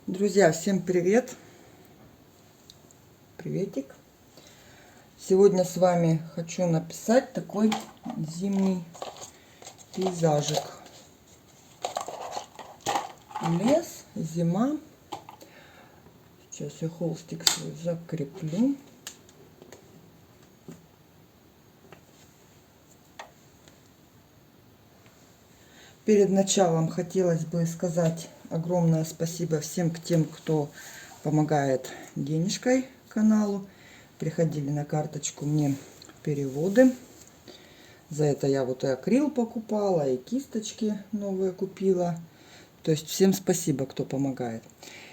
Друзья, всем привет! Приветик! Сегодня с вами хочу написать такой зимний пейзажик. Лес, зима. Сейчас я холстик свой закреплю. Перед началом хотелось бы сказать огромное спасибо всем тем, кто помогает денежкой каналу. Приходили на карточку мне переводы. За это я вот и акрил покупала, и кисточки новые купила. То есть всем спасибо, кто помогает.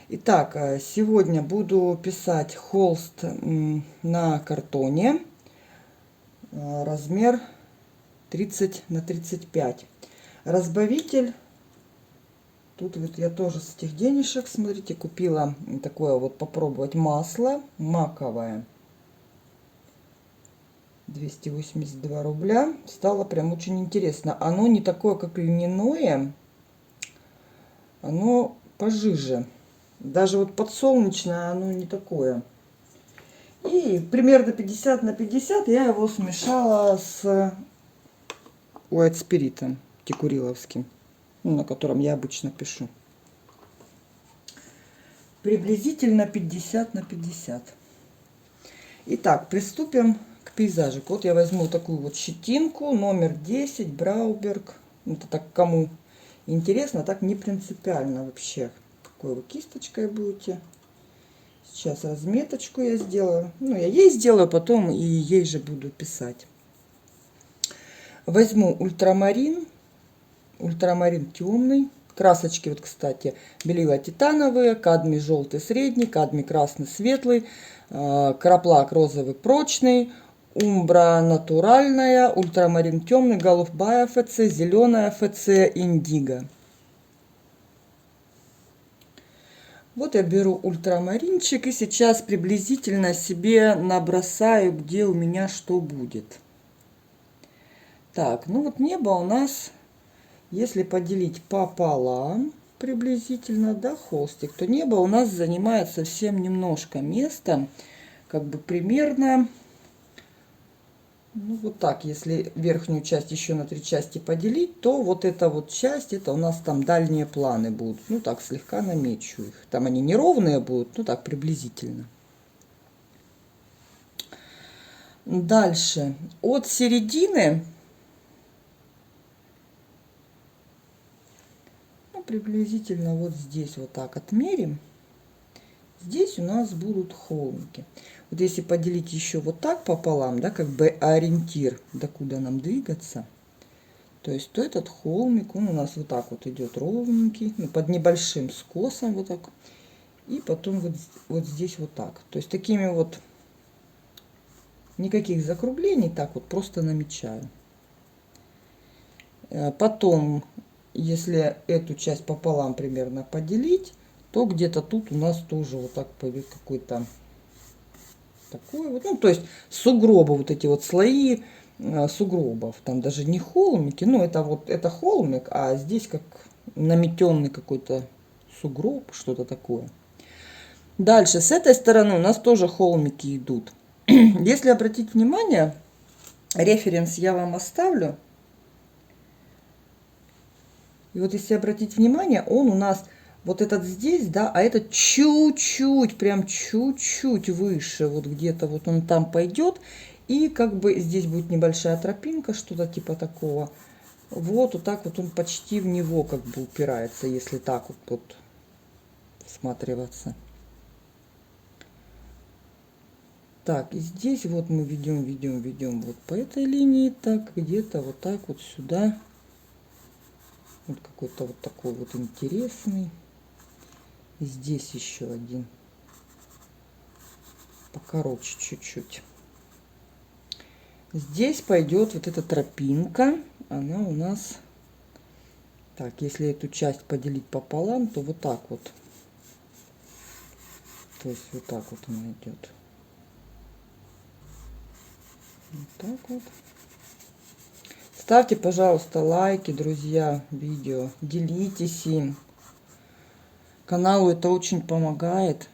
Итак, сегодня буду писать холст на картоне. Размер 30 на 35. Разбавитель. Тут вот я тоже с этих денежек, смотрите, купила такое вот попробовать масло маковое. 282 рубля. Стало прям очень интересно. Оно не такое, как льняное. Оно пожиже. Даже вот подсолнечное оно не такое. И примерно 50 на 50 я его смешала с White Spirit текуриловским, на котором я обычно пишу. Приблизительно 50 на 50. Итак, приступим к пейзажику. Вот я возьму такую вот щетинку, номер 10, Брауберг. Это так кому интересно, так не принципиально вообще. Какой вы кисточкой будете. Сейчас разметочку я сделаю. Ну, я ей сделаю, потом и ей же буду писать. Возьму ультрамарин. Ультрамарин темный. Красочки, вот, кстати, белила титановые, кадмий желтый средний, кадмий красный светлый, краплак розовый прочный, умбра натуральная, ультрамарин темный, голубая ФЦ, зеленая ФЦ, индиго. Вот я беру ультрамаринчик и сейчас приблизительно себе набросаю, где у меня что будет. Так, ну вот небо у нас, если поделить пополам, приблизительно, да, холстик, то небо у нас занимает совсем немножко места, как бы примерно, ну вот так, если верхнюю часть еще на 3 части поделить, то вот эта вот часть, это у нас там дальние планы будут. Ну так, слегка намечу их. Там они неровные будут, ну так, приблизительно. Дальше, от середины, ну, приблизительно вот здесь вот так отмерим. Здесь у нас будут холмики. Вот если поделить еще вот так пополам, да, как бы ориентир, докуда нам двигаться, то есть то этот холмик, он у нас вот так вот идет ровненький, ну, под небольшим скосом вот так. И потом вот здесь вот так. То есть такими вот, никаких закруглений, так вот просто намечаю. Потом, если эту часть пополам примерно поделить, то где-то тут у нас тоже вот так пойдет какой-то такой вот, ну, то есть сугробы, вот эти вот слои сугробов. Там даже не холмики, ну, это вот, это холмик, а здесь как наметенный какой-то сугроб, что-то такое. Дальше, с этой стороны у нас тоже холмики идут. Если обратить внимание, референс я вам оставлю. И вот если обратить внимание, он у нас вот этот здесь, да, а этот чуть-чуть, прям чуть-чуть выше, вот где-то вот он там пойдет. И как бы здесь будет небольшая тропинка, что-то типа такого. Вот так вот он почти в него как бы упирается, если так вот всматриваться. Так, и здесь вот мы ведем вот по этой линии, так, где-то вот так вот сюда. Вот какой-то вот такой вот интересный. Здесь еще один. Покороче чуть-чуть. Здесь пойдет вот эта тропинка. Она у нас... Так, если эту часть поделить пополам, то вот так вот. То есть вот так вот она идет. Вот так вот. Ставьте, пожалуйста, лайки, друзья, видео. Делитесь им. Каналу это очень помогает.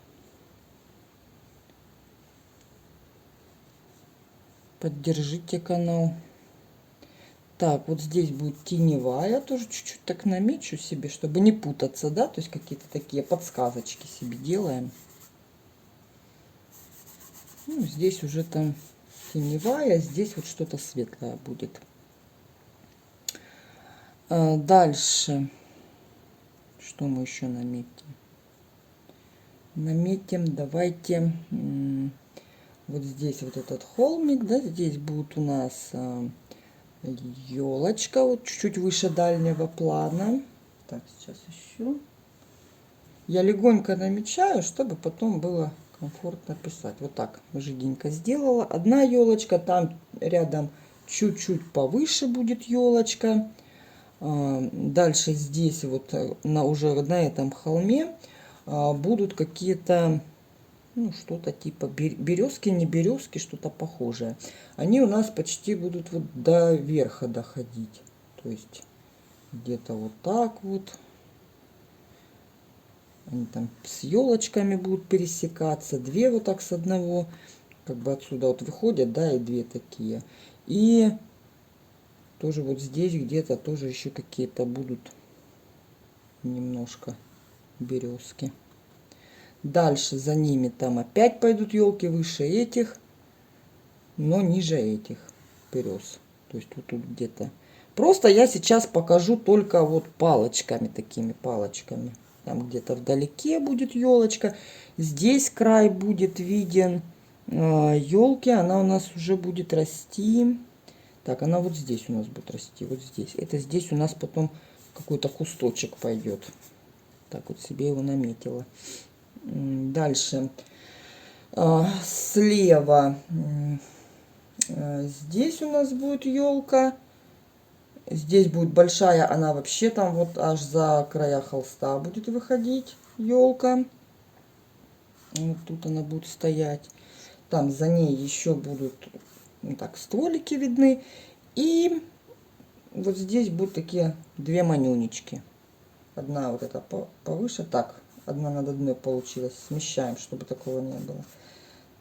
Поддержите канал. Так, вот здесь будет теневая. Тоже чуть-чуть так намечу себе, чтобы не путаться, да? То есть какие-то такие подсказочки себе делаем. Ну, здесь уже там теневая, здесь вот что-то светлое будет. Дальше. Что мы еще наметим? Наметим, давайте, вот здесь вот этот холмик, да, здесь будет у нас елочка, вот чуть-чуть выше дальнего плана. Так, сейчас еще. Я легонько намечаю, чтобы потом было комфортно писать. Вот так жиденько сделала. Одна елочка, там рядом чуть-чуть повыше будет елочка. Дальше здесь вот уже на этом холме будут какие-то, ну, что-то типа березки, не березки, что-то похожее. Они у нас почти будут вот до верха доходить. То есть где-то вот так вот. Они там с елочками будут пересекаться. Две вот так с одного. Как бы отсюда вот выходят, да, и две такие. И тоже вот здесь где-то тоже еще какие-то будут немножко березки. Дальше за ними там опять пойдут елки выше этих, но ниже этих берез. То есть вот тут где-то. Просто я сейчас покажу только вот палочками, такими палочками. Там где-то вдалеке будет елочка. Здесь край будет виден елки. Она у нас уже будет расти. Так, она вот здесь у нас будет расти. Вот здесь. Это здесь у нас потом какой-то кусточек пойдет. Так вот себе его наметила. Дальше. Слева здесь у нас будет елка. Здесь будет большая, она вообще там вот аж за края холста будет выходить елка. Вот тут она будет стоять. Там за ней еще будут, ну, так, стволики видны. И вот здесь будут такие две манюнечки. Одна вот эта повыше. Так, одна над одной получилась. Смещаем, чтобы такого не было.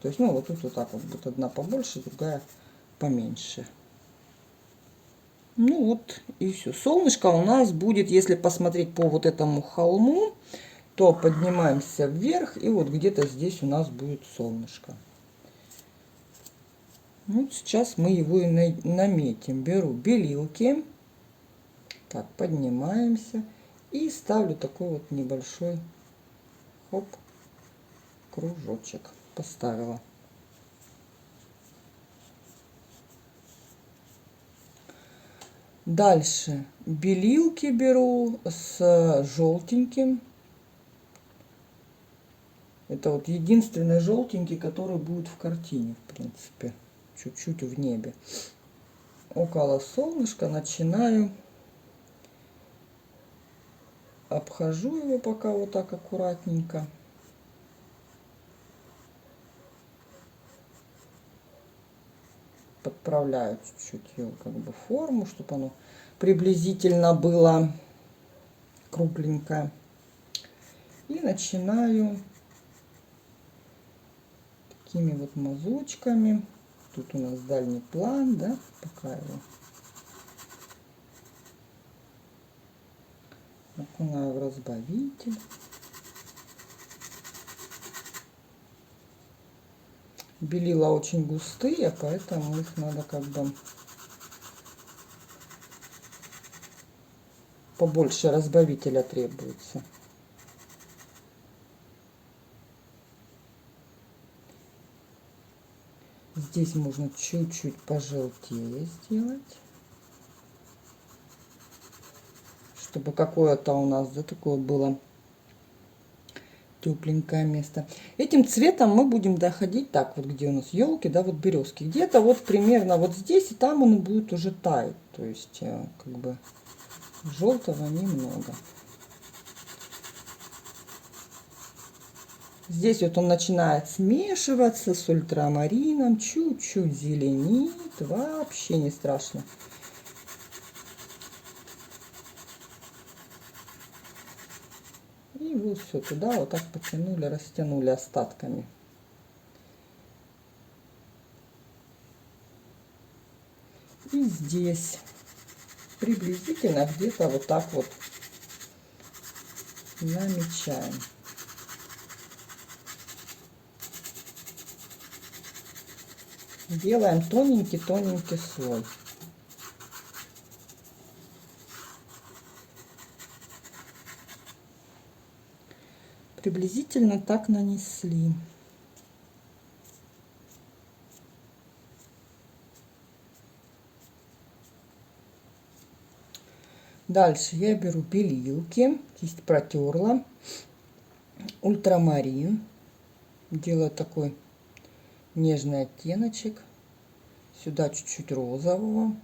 То есть, ну, вот тут вот так вот будет одна побольше, другая поменьше. Ну вот и все. Солнышко у нас будет, если посмотреть по вот этому холму, то поднимаемся вверх, и вот где-то здесь у нас будет солнышко. Вот сейчас мы его и наметим. Беру белилки. Так, поднимаемся. И ставлю такой вот небольшой, хоп, кружочек. Поставила. Дальше белилки беру с желтеньким. Это вот единственный желтенький, который будет в картине, в принципе. Чуть-чуть в небе. Около солнышка начинаю. Обхожу его пока вот так аккуратненько. Подправляю чуть-чуть ее как бы форму, чтобы оно приблизительно было кругленькое. И начинаю такими вот мазочками. Тут у нас дальний план, да, пока его окунаю в разбавитель. Белила очень густые, поэтому их надо как бы побольше разбавителя требуется. Здесь можно чуть-чуть пожелтее сделать, чтобы какое-то у нас, да, такое было тепленькое место. Этим цветом мы будем доходить, так вот, где у нас елки, да, вот березки, где-то вот примерно вот здесь, и там он будет уже таять, то есть как бы желтого немного. Здесь вот он начинает смешиваться с ультрамарином, чуть-чуть зеленит, вообще не страшно. И вот все туда вот так потянули, растянули остатками. И здесь приблизительно где-то вот так вот намечаем. Делаем тоненький-тоненький слой. Приблизительно так нанесли. Дальше я беру белилки, кисть протерла, ультрамарин, делаю такой нежный оттеночек, сюда чуть-чуть розового,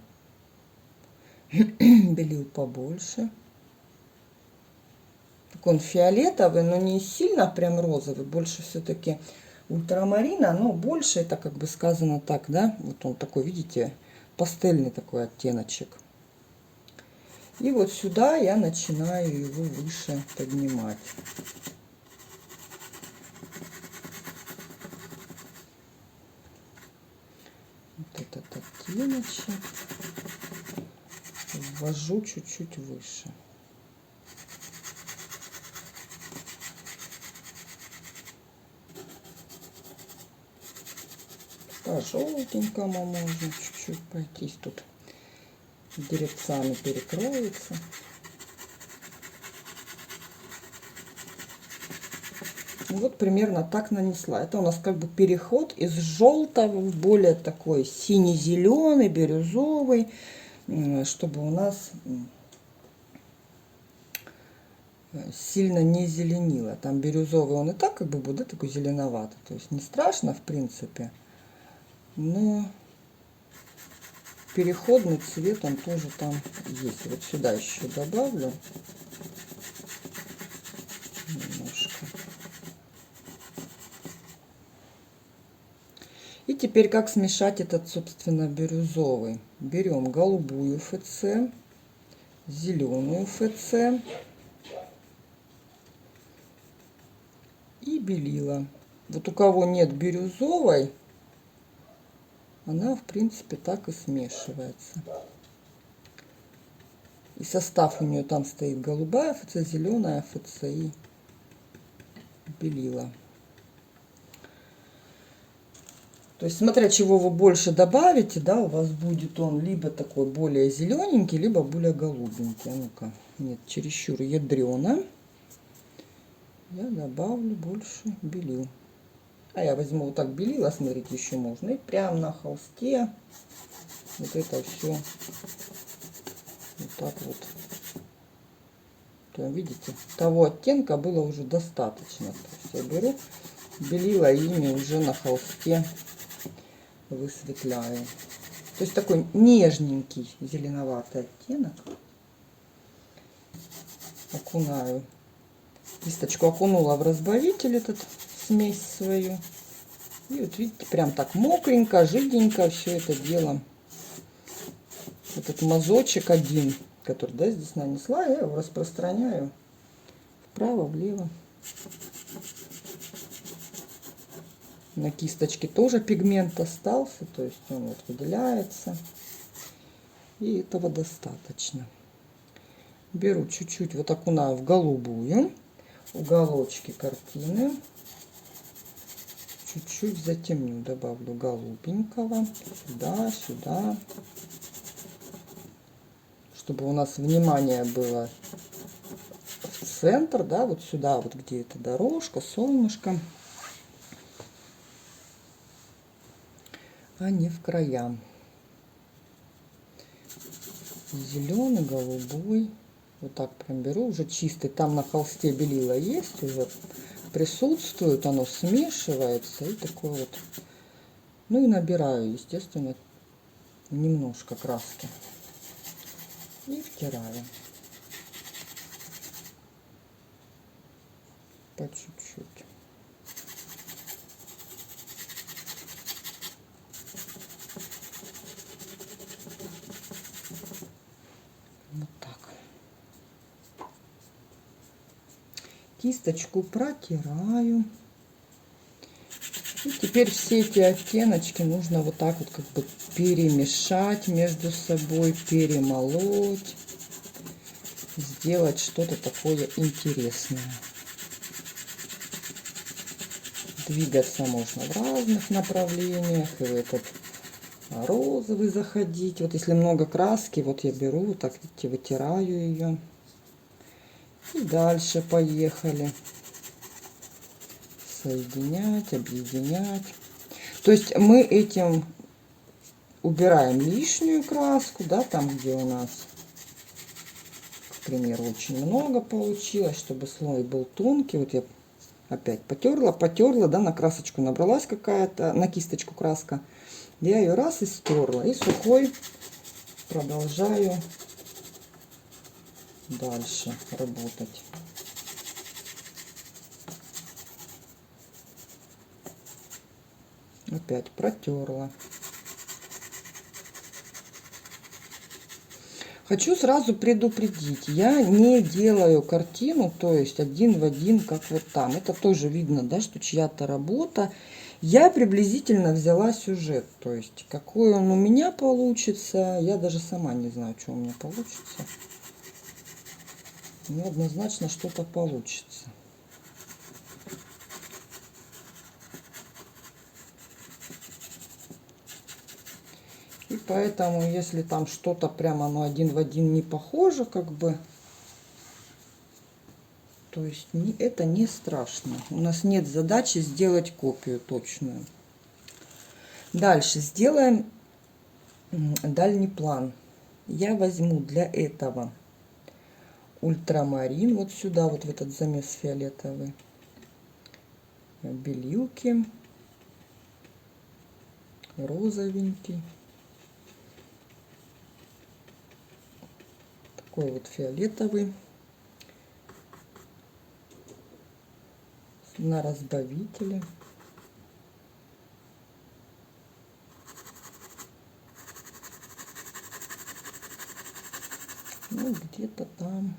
белил побольше. Так он фиолетовый, но не сильно прям розовый, больше все-таки ультрамарина, но больше, это как бы сказано так, да, вот он такой, видите, пастельный такой оттеночек. И вот сюда я начинаю его выше поднимать. Вот этот оттеночек ввожу чуть-чуть выше. По желтенькому можно чуть-чуть пройтись, тут деревцами перекроется. Вот примерно так нанесла. Это у нас как бы переход из желтого в более такой сине-зеленый, бирюзовый, чтобы у нас сильно не зеленило. Там бирюзовый он и так как бы будет, да, такой зеленоватый. То есть не страшно в принципе, но переходный цвет он тоже там есть. Вот сюда еще добавлю немножко. И теперь как смешать этот, собственно, бирюзовый. Берем голубую ФЦ, зеленую ФЦ и белила. Вот у кого нет бирюзовой, она в принципе так и смешивается. И состав у нее там стоит голубая ФЦ, зеленая ФЦ и белила. То есть, смотря чего вы больше добавите, да, у вас будет он либо такой более зелененький, либо более голубенький. А ну-ка, нет, чересчур ядрено. Я добавлю больше белил. А я возьму вот так белила, смотрите, еще можно. И прямо на холсте вот это все вот так вот. То, видите, того оттенка было уже достаточно. То есть я беру белила ими уже на холсте высветляю. То есть такой нежненький зеленоватый оттенок. Окунаю. Кисточку окунула в разбавитель этот, смесь свою. И вот видите, прям так мокренько, жиденько все это дело. Этот мазочек один, который, да, здесь нанесла, я его распространяю вправо, влево. На кисточке тоже пигмент остался, то есть он вот выделяется. И этого достаточно. Беру чуть-чуть, вот окунаю в голубую, уголочки картины. Чуть-чуть затемню, добавлю голубенького. Сюда, сюда. Чтобы у нас внимание было в центр, да, вот сюда, вот где эта дорожка, солнышко. А не в края. Зеленый, голубой. Вот так прям беру, уже чистый. Там на холсте белила есть, уже присутствует, оно смешивается. И такой вот. Ну и набираю, естественно, немножко краски. И втираю. По чуть-чуть. кисточку протираю. И теперь все эти оттеночки нужно вот так вот как бы перемешать между собой, перемолоть, сделать что-то такое интересное. Двигаться можно в разных направлениях, и в этот розовый заходить. Вот если много краски, вот я беру, вот так, видите, вытираю ее. И дальше поехали. Соединять, объединять. То есть мы этим убираем лишнюю краску, да, там, где у нас, к примеру, очень много получилось, чтобы слой был тонкий. Вот я опять потерла, да, на красочку набралась какая-то, на кисточку краска. Я ее раз и стерла. И сухой продолжаю дальше работать. Опять протерла. Хочу сразу предупредить, я не делаю картину, то есть один в один, как вот там. Это тоже видно, да, что чья-то работа. Я приблизительно взяла сюжет, то есть какой он у меня получится, я даже сама не знаю, что у меня получится. Но однозначно что-то получится. И поэтому, если там что-то прямо ну, один в один не похоже, как бы, то есть это не страшно. У нас нет задачи сделать копию точную. Дальше сделаем дальний план. Я возьму для этого ультрамарин, вот сюда, вот в этот замес фиолетовый, белилки, розовенький. Такой вот фиолетовый на разбавителе. Ну, где-то там.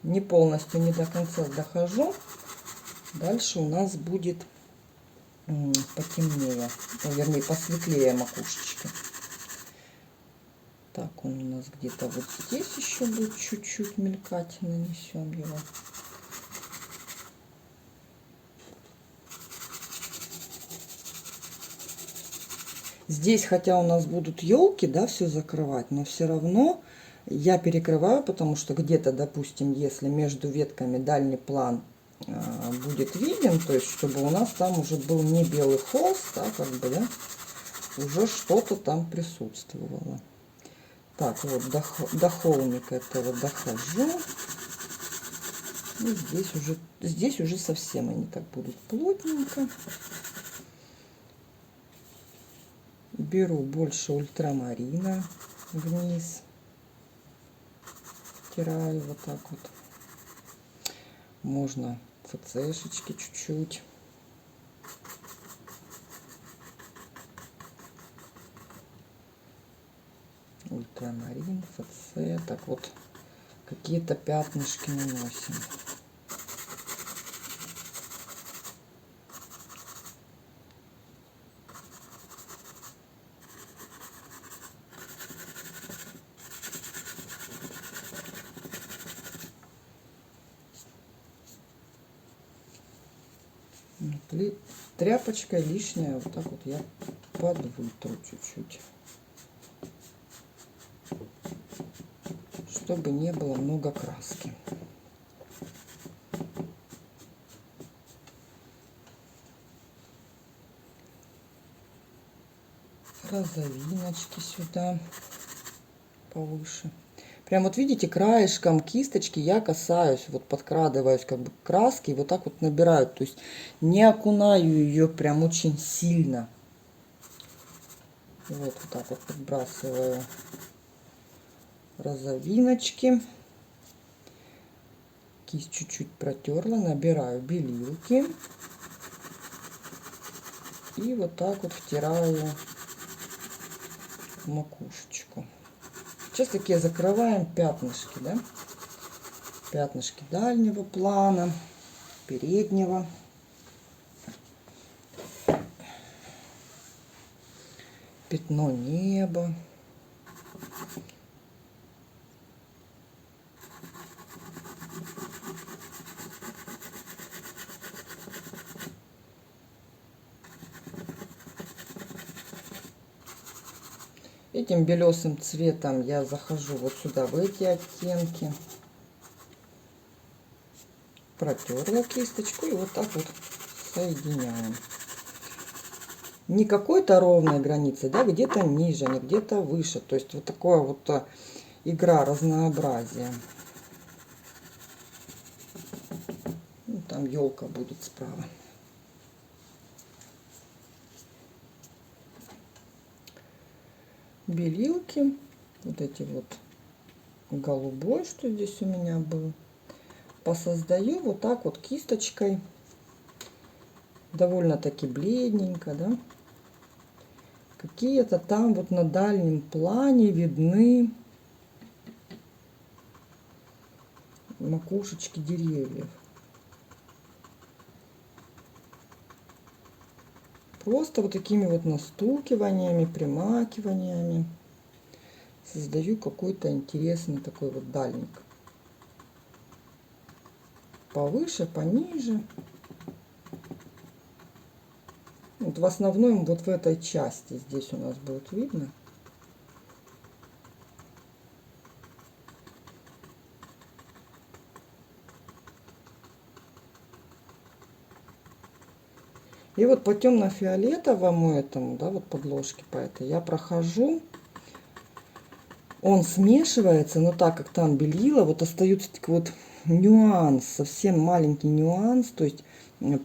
Не полностью, не до конца дохожу. Дальше у нас будет потемнее, вернее, посветлее макушечки. Так, он у нас где-то вот здесь еще будет чуть-чуть мелькать. Нанесем его. Здесь, хотя у нас будут елки, да, все закрывать, но все равно я перекрываю, потому что где-то, допустим, если между ветками дальний план будет виден, то есть чтобы у нас там уже был не белый холст, а как бы, да, уже что-то там присутствовало. Так, вот до холмика этого дохожу. И здесь уже совсем они так будут плотненько. Беру больше ультрамарина вниз. Стираю вот так вот. Можно ФЦшечки чуть-чуть. Ультрамарин, ФЦ. Так вот, какие-то пятнышки наносим. Тряпочкой лишнее вот так вот я подвытру чуть-чуть, чтобы не было много краски. Розовиночки сюда повыше. Прям вот видите, краешком кисточки я касаюсь, вот подкрадываюсь как бы к краске, и вот так вот набираю. То есть не окунаю ее прям очень сильно. Вот так вот подбрасываю розовиночки. Кисть чуть-чуть протерла, набираю белилки. И вот так вот втираю в макушечку. Сейчас такие закрываем пятнышки, да? Пятнышки дальнего плана, переднего. Пятно неба. Этим белесым цветом я захожу вот сюда, в эти оттенки. Протерла кисточку и вот так вот соединяем. Не какой-то ровной границы, да, где-то ниже, не где-то выше. То есть вот такое вот игра разнообразия. Ну, там елка будет справа. Белилки, вот эти вот голубой, что здесь у меня был, посоздаю вот так вот кисточкой, довольно-таки бледненько, да. Какие-то там вот на дальнем плане видны макушечки деревьев. Просто вот такими вот настукиваниями, примакиваниями создаю какой-то интересный такой вот дальник. Повыше, пониже. Вот в основном вот в этой части здесь у нас будет видно. И вот по темно-фиолетовому этому, да, вот подложке по этой я прохожу. Он смешивается, но так как там белила, вот остается такой вот нюанс, совсем маленький нюанс. То есть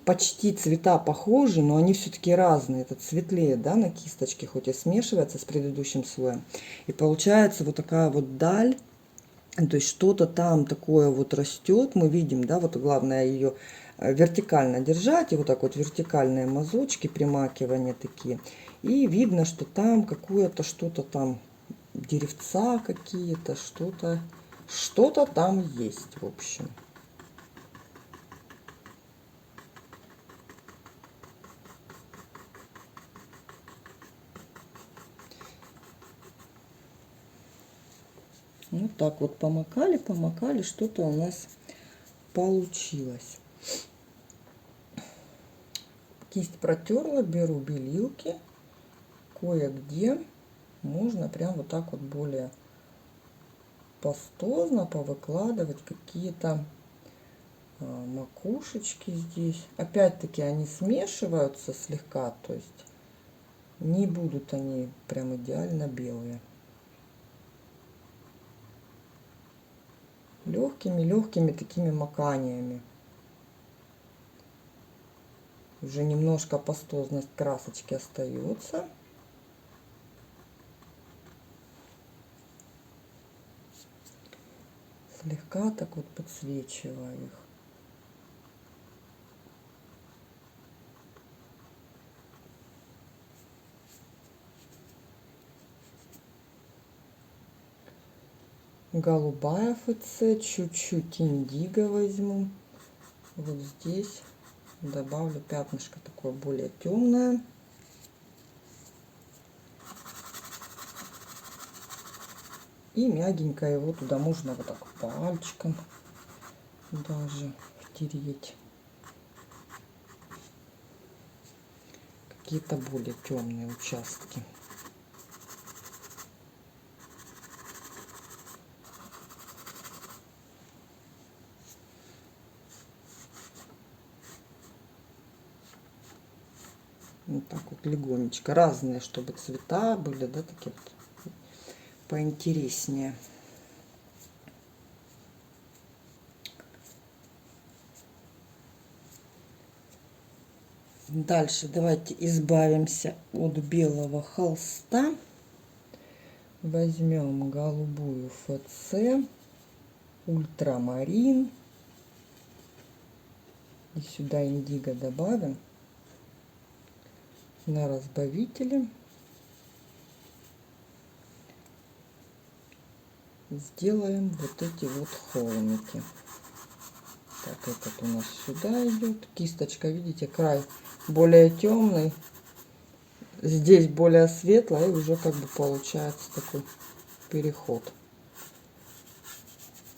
почти цвета похожи, но они все-таки разные. Этот светлее, да, на кисточке, хоть и смешивается с предыдущим слоем. И получается вот такая вот даль. То есть что-то там такое вот растет, мы видим, да, вот главное ее вертикально держать, и вот так вот вертикальные мазочки, примакивания такие. И видно, что там какое-то что-то там, деревца какие-то, что-то там есть, в общем. Вот так вот помакали, помакали, что-то у нас получилось. Кисть протерла, беру белилки. Кое-где можно прям вот так вот более пастозно повыкладывать какие-то макушечки здесь. Опять-таки они смешиваются слегка, то есть не будут они прям идеально белые. Легкими такими маканиями. Уже немножко пастозность красочки остается. Слегка так вот подсвечиваю их. Голубая ФЦ, чуть-чуть индиго возьму. Вот здесь добавлю пятнышко такое более темное. И мягенько его туда можно вот так пальчиком даже втереть. Какие-то более темные участки. Вот так вот легонечко. Разные, чтобы цвета были, да, такие вот поинтереснее. Дальше давайте избавимся от белого холста. Возьмем голубую ФЦ, ультрамарин. И сюда индиго добавим на разбавителе. сделаем вот эти вот холмики. Так, этот у нас сюда идет. Кисточка, видите, край более темный. Здесь более светлое, и уже как бы получается такой переход.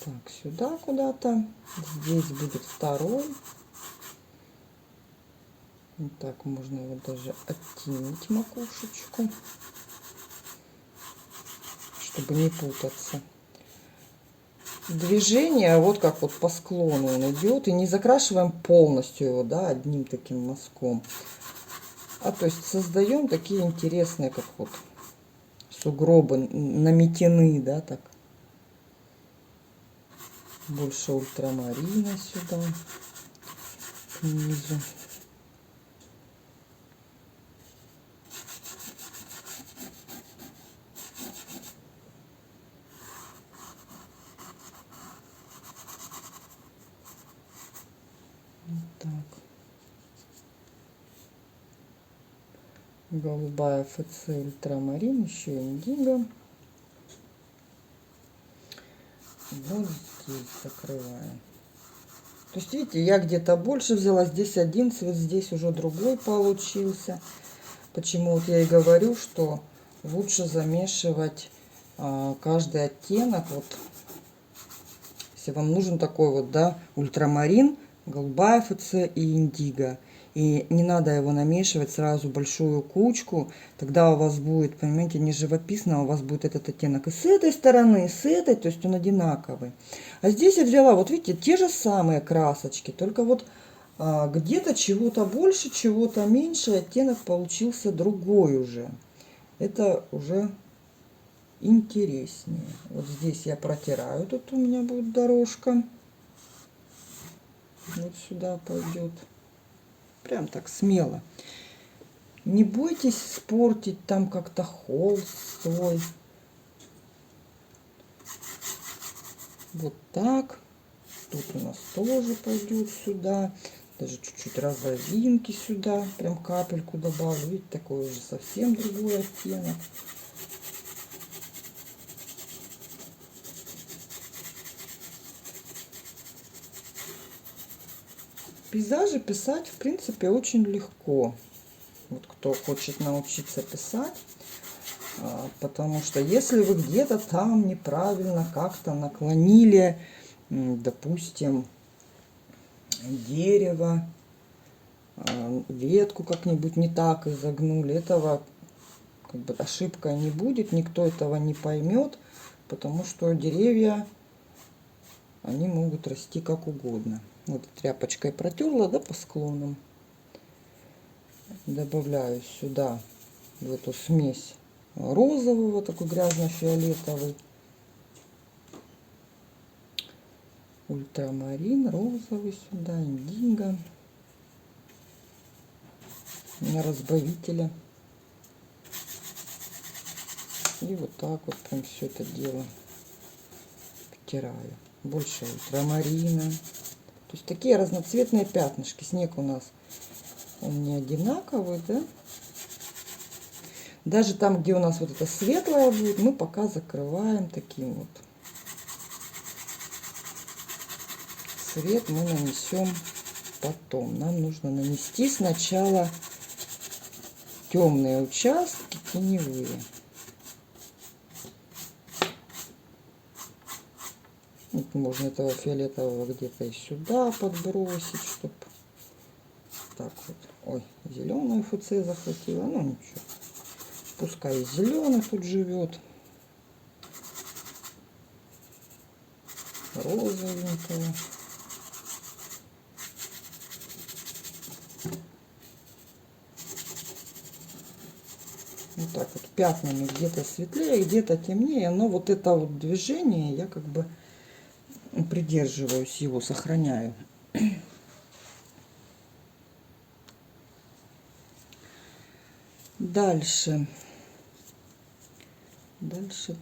Так, сюда куда-то. Здесь будет второй. Вот так можно его даже оттенить макушечку, чтобы не путаться. Движение вот как вот по склону он идет, и не закрашиваем полностью его, да, одним таким мазком, а то есть создаем такие интересные, как вот сугробы наметены, да, так. Больше ультрамарина сюда к низу. Так. Голубая ФЦ, ультрамарин, еще индиго. Вот здесь закрываем. То есть, видите, я где-то больше взяла, здесь один цвет, здесь уже другой получился. Почему вот я и говорю, что лучше замешивать каждый оттенок. Вот, если вам нужен такой вот, да, ультрамарин, голубая ФЦ и индиго. И не надо его намешивать сразу большую кучку. Тогда у вас будет, понимаете, не живописно, у вас будет этот оттенок и с этой стороны, и с этой, то есть он одинаковый. А здесь я взяла, вот видите, те же самые красочки, только вот где-то чего-то больше, чего-то меньше, оттенок получился другой уже. Это уже интереснее. Вот здесь я протираю, тут у меня будет дорожка. Вот сюда пойдет. Прям так смело. Не бойтесь испортить там как-то холст свой. Вот так. Тут у нас тоже пойдет сюда. Даже чуть-чуть розовинки сюда. Прям капельку добавлю. Видите, такой уже совсем другой оттенок. Пейзажи писать, в принципе, очень легко. Вот кто хочет научиться писать. Потому что если вы где-то там неправильно как-то наклонили, допустим, дерево, ветку как-нибудь не так изогнули, этого как бы ошибка не будет, никто этого не поймет, потому что деревья, они могут расти как угодно. Вот тряпочкой протерла, да, по склонам. Добавляю сюда в эту смесь розового, такой грязно-фиолетовый, ультрамарин, розовый сюда, индиго, на разбавителя. И вот так вот прям все это дело втираю. Больше ультрамарина. То есть такие разноцветные пятнышки. Снег у нас, он не одинаковый, да? Даже там, где у нас вот это светлое будет, мы пока закрываем таким вот. Цвет мы нанесем потом. Нам нужно нанести сначала темные участки, теневые. Вот можно этого фиолетового где-то и сюда подбросить, чтобы так вот. Ой, зеленую ФЦ захватила, ну ничего. Пускай зеленый тут живет. Розовенького. Вот так вот пятнами, где-то светлее, где-то темнее, но вот это вот движение я как бы придерживаюсь его, сохраняю. Дальше. Дальше.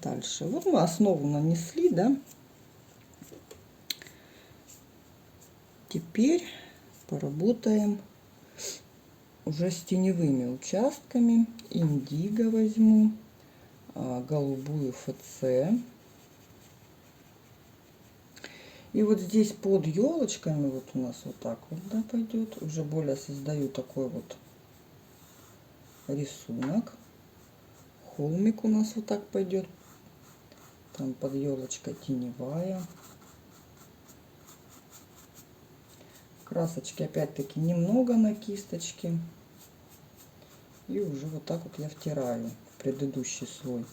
Вот мы основу нанесли, да. Теперь поработаем уже с теневыми участками. Индиго возьму, голубую ФЦ. И вот здесь под елочками вот у нас вот так вот, да, пойдет. Уже более создаю такой вот рисунок. Холмик у нас вот так пойдет. Там под елочкой теневая. Красочки опять-таки немного на кисточке. И уже вот так вот я втираю в предыдущий слой.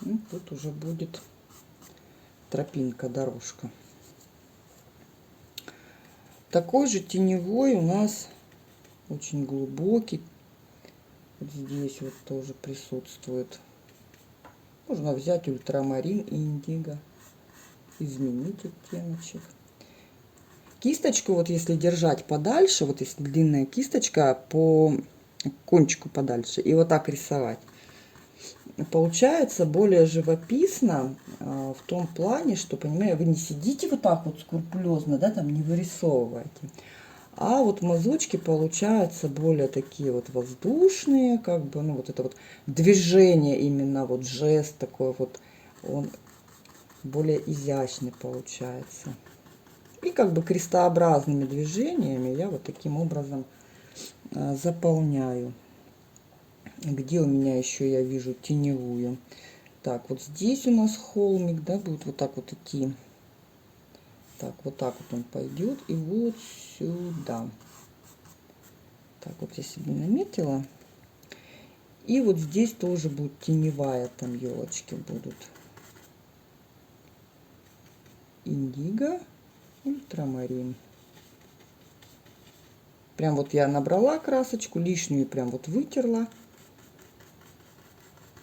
И тут уже будет тропинка, дорожка. Такой же теневой у нас очень глубокий. Вот здесь вот тоже присутствует. Можно взять ультрамарин и индиго, изменить оттеночек. Кисточку вот если держать подальше, вот если длинная кисточка, по кончику подальше, и вот так рисовать, получается более живописно в том плане, что, понимаете, вы не сидите вот так вот скрупулезно, да, там не вырисовываете, а вот мазочки получаются более такие вот воздушные, как бы, ну вот это вот движение именно, вот жест такой вот, он более изящный получается. И как бы крестообразными движениями я вот таким образом заполняю. Где у меня еще я вижу теневую? Так, вот здесь у нас холмик, да, будет вот так вот идти. Так, вот так вот он пойдет. И вот сюда. Так, вот я себе наметила. И вот здесь тоже будет теневая, там елочки будут. Индиго, ультрамарин. Прям вот я набрала красочку, лишнюю прям вот вытерла.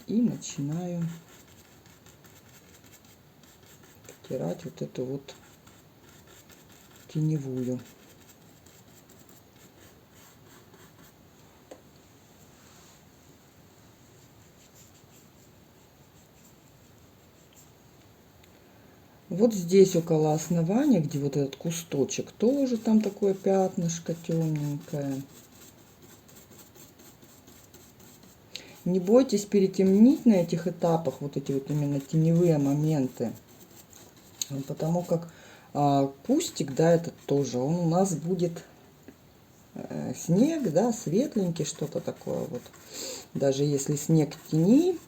И начинаю втирать вот эту вот теневую. Вот здесь около основания, где вот этот кусточек, тоже там такое пятнышко темненькое. Не бойтесь перетемнить на этих этапах вот эти вот именно теневые моменты, потому как кустик, да, этот тоже, он у нас будет снег, да, светленький, что-то такое вот. Даже если снег в тени,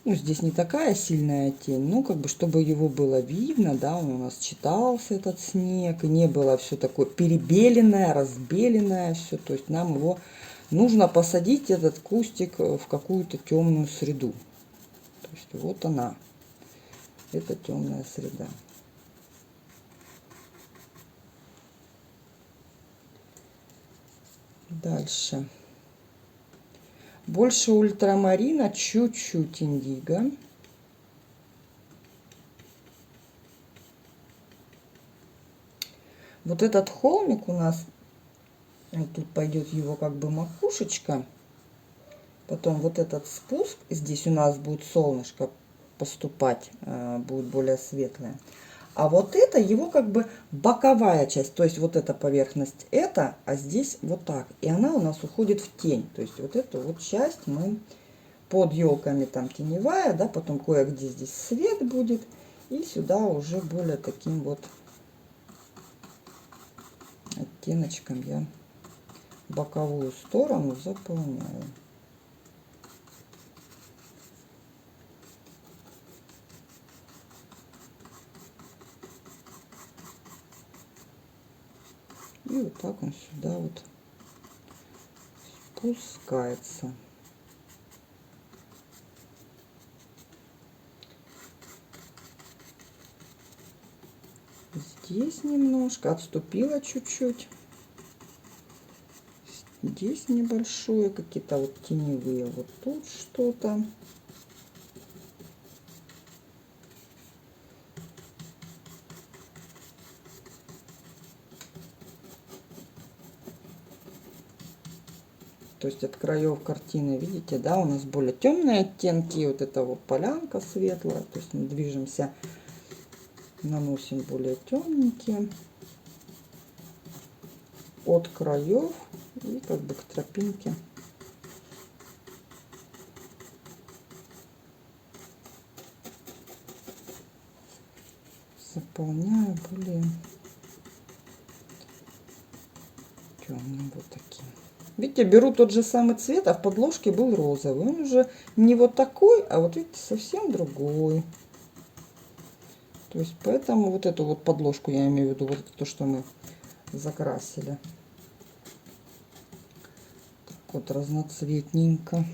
ну, здесь не такая сильная тень, но как бы, чтобы его было видно, да, он у нас читался, этот снег, и не было все такое перебеленное, разбеленное все, то есть нам его нужно посадить, этот кустик, в какую-то темную среду. То есть вот она, это темная среда. Дальше. Больше ультрамарина, чуть-чуть индиго. Вот этот холмик у нас, вот тут пойдет его как бы макушечка. Потом вот этот спуск, здесь у нас будет солнышко поступать, будет более светлое. А вот это его как бы боковая часть, то есть вот эта поверхность это, а здесь вот так. И она у нас уходит в тень. То есть вот эту вот часть мы под елками там теневая, да, потом кое-где здесь свет будет. И сюда уже более таким вот оттеночком я боковую сторону заполняю. И вот так он сюда вот спускается. Здесь немножко отступила чуть-чуть. Здесь небольшое, какие-то вот теневые. Вот тут что-то. То есть от краев картины, видите, да, у нас более темные оттенки, вот это вот полянка светлая, то есть мы движемся наносим более темненькие от краев и как бы к тропинке. Заполняю более темным вот таким. Видите, беру тот же самый цвет, а в подложке был розовый. Он уже не вот такой, а вот видите, совсем другой. То есть поэтому вот эту вот подложку, я имею в виду, вот то, что мы закрасили. Так вот разноцветненько.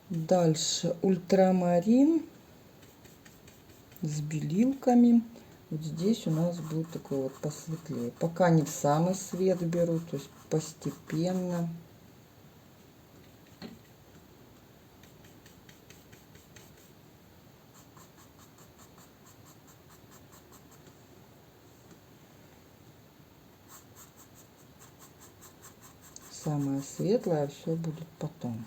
Дальше ультрамарин с белилками. Вот здесь у нас будет такой вот посветлее. Пока не в самый свет беру, то есть постепенно. Самое светлое все будет потом.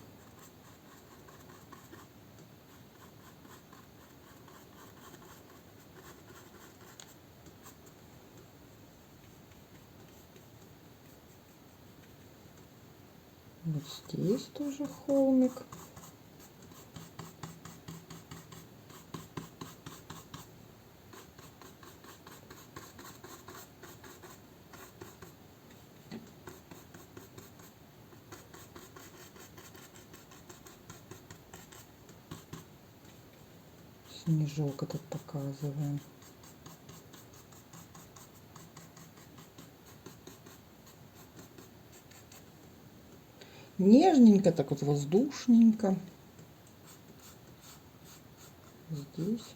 Вот здесь тоже холмик. Снежок этот показываем. Нежненько, так вот воздушненько. Здесь.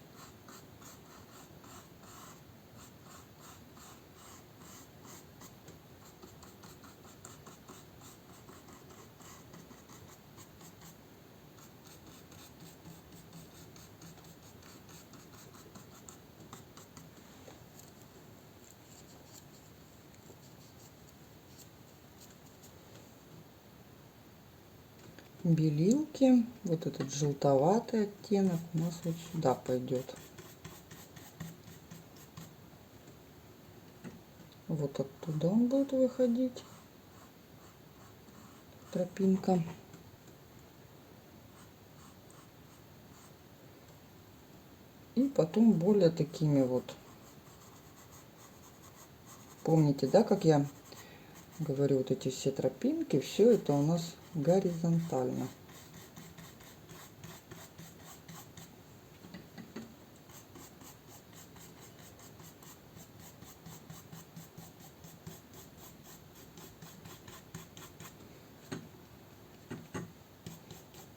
Белилки, вот этот желтоватый оттенок у нас вот сюда пойдет. Вот оттуда он будет выходить, тропинка. И потом более такими вот, помните, да, как я говорю, вот эти все тропинки, все это у нас горизонтально.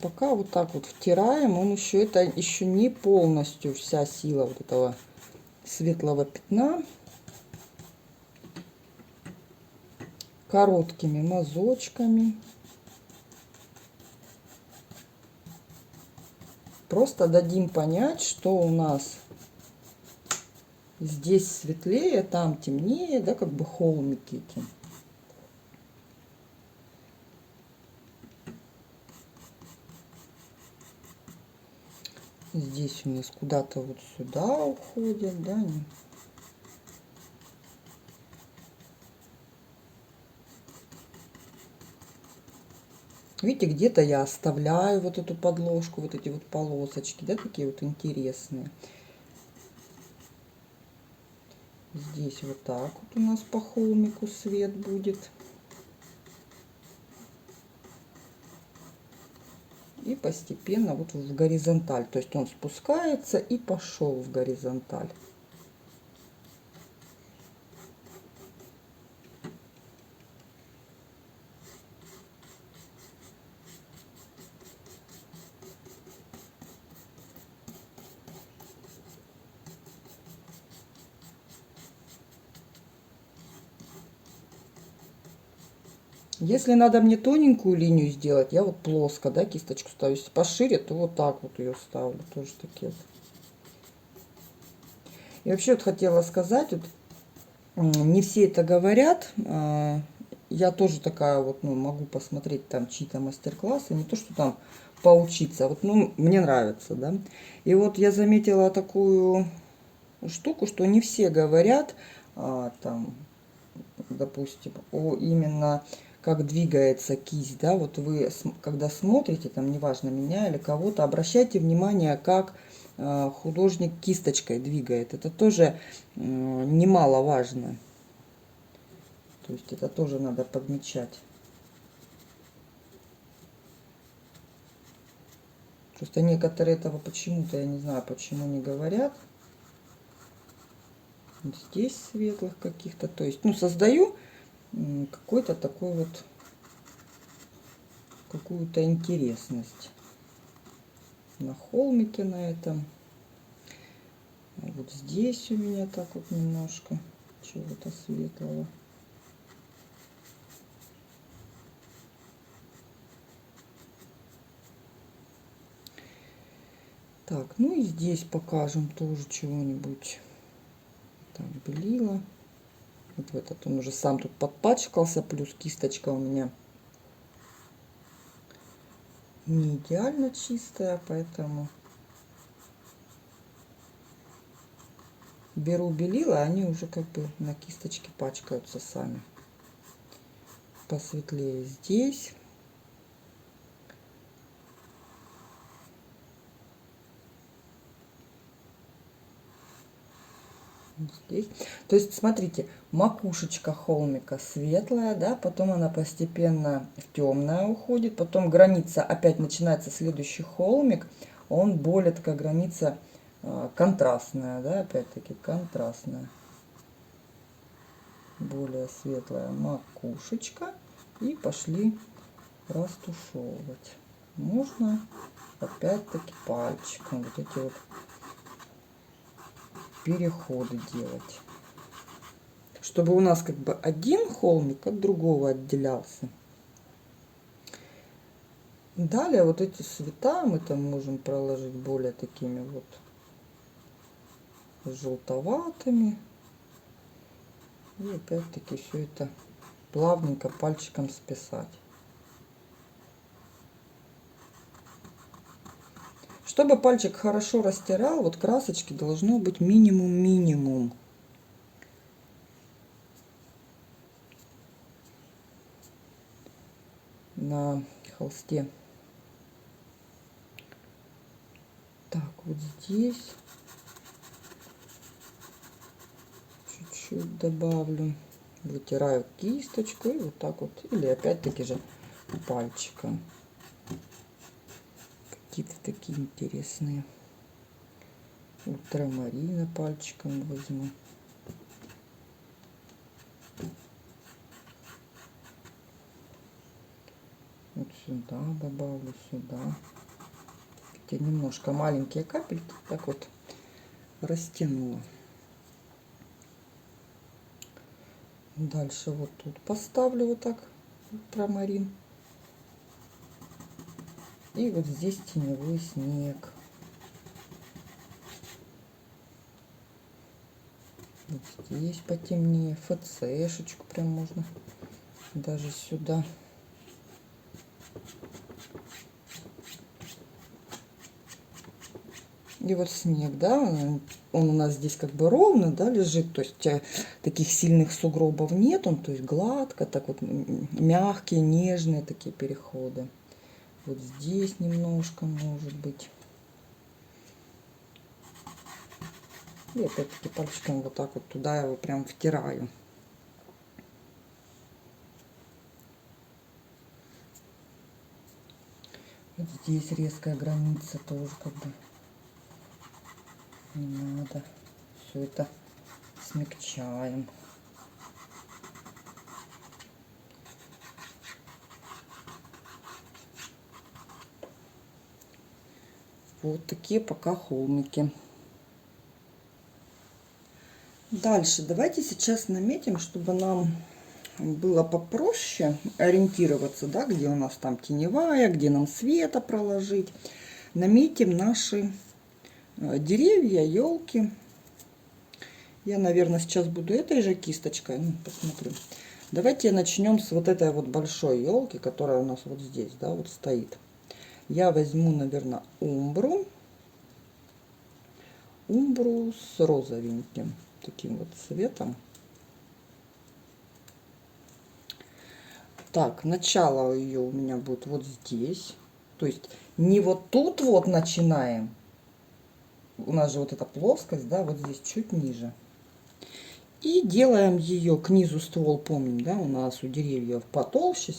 Пока вот так вот втираем, он еще, это еще не полностью вся сила вот этого светлого пятна. Короткими мазочками. Просто дадим понять, что у нас здесь светлее, там темнее, да, как бы холмики эти. Здесь у нас куда-то вот сюда уходят, да. Видите, где-то я оставляю вот эту подложку, вот эти вот полосочки, да, такие вот интересные. Здесь вот так вот у нас по холмику свет будет. И постепенно вот в горизонталь, то есть он спускается и пошел в горизонталь. Если надо мне тоненькую линию сделать, я вот плоско, да, кисточку ставлю. Если пошире, то вот так вот ее ставлю. Тоже такие вот. И вообще вот хотела сказать, вот, не все это говорят. Я тоже такая вот, ну, могу посмотреть там чьи-то мастер-классы. Не то, что там поучиться. Вот, ну, мне нравится, да. И вот я заметила такую штуку, что не все говорят, там, допустим, о именно как двигается кисть, да, вот вы, когда смотрите, там, неважно, меня или кого-то, обращайте внимание, как художник кисточкой двигает. Это тоже немаловажно. То есть это тоже надо подмечать. Просто некоторые этого почему-то, я не знаю, почему не говорят. Здесь светлых каких-то. То есть, ну, создаю какой-то такой вот, какую-то интересность на холмике на этом. Вот здесь у меня так вот немножко чего-то светлого. Так, ну и здесь покажем тоже чего-нибудь. Так, белила. Вот в этот он уже сам тут подпачкался, плюс кисточка у меня не идеально чистая, поэтому беру белила, они уже как бы на кисточке пачкаются сами. Посветлее здесь. Здесь. То есть, смотрите, макушечка холмика светлая, да, потом она постепенно в темное уходит, потом граница, опять начинается следующий холмик, он более такая граница контрастная, да, опять-таки контрастная. Более светлая макушечка, и пошли растушевывать. Можно опять-таки пальчиком вот эти вот переходы делать, чтобы у нас как бы один холмик от другого отделялся. Далее вот эти цвета мы там можем проложить более такими вот желтоватыми. И опять-таки все это плавненько пальчиком списать. Чтобы пальчик хорошо растирал, вот красочки должно быть минимум. На холсте. Так, вот здесь чуть-чуть добавлю. Вытираю кисточку и вот так вот. Или опять-таки же пальчиком. Какие-то такие интересные. Ультрамарина пальчиком возьму. Вот сюда добавлю, сюда. Хотя немножко маленькие капельки так вот растянула. Дальше вот тут поставлю вот так ультрамарин. И вот здесь теневой снег. Вот здесь потемнее. ФЦшечку прям можно даже сюда. И вот снег, да, он у нас здесь как бы ровно, да, лежит, то есть таких сильных сугробов нет, он, то есть гладко, так вот мягкие, нежные такие переходы. Вот здесь немножко может быть. И опять-таки пальчиком вот так вот туда его прям втираю. Вот здесь резкая граница тоже как бы не надо. Все это смягчаем. Вот такие пока холмики. Дальше давайте сейчас наметим, чтобы нам было попроще ориентироваться, да, где у нас там теневая, где нам света проложить. Наметим наши деревья, елки. Я, наверное, сейчас буду этой же кисточкой. Ну, посмотрю. Давайте начнем с вот этой вот большой елки, которая у нас вот здесь, да, вот стоит. Я возьму, наверное, умбру с розовеньким таким вот цветом. Так, начало ее у меня будет вот здесь. То есть не вот тут вот начинаем. У нас же вот эта плоскость, да, вот здесь чуть ниже. И делаем ее к низу ствол, помним, да, у нас у деревьев потолще,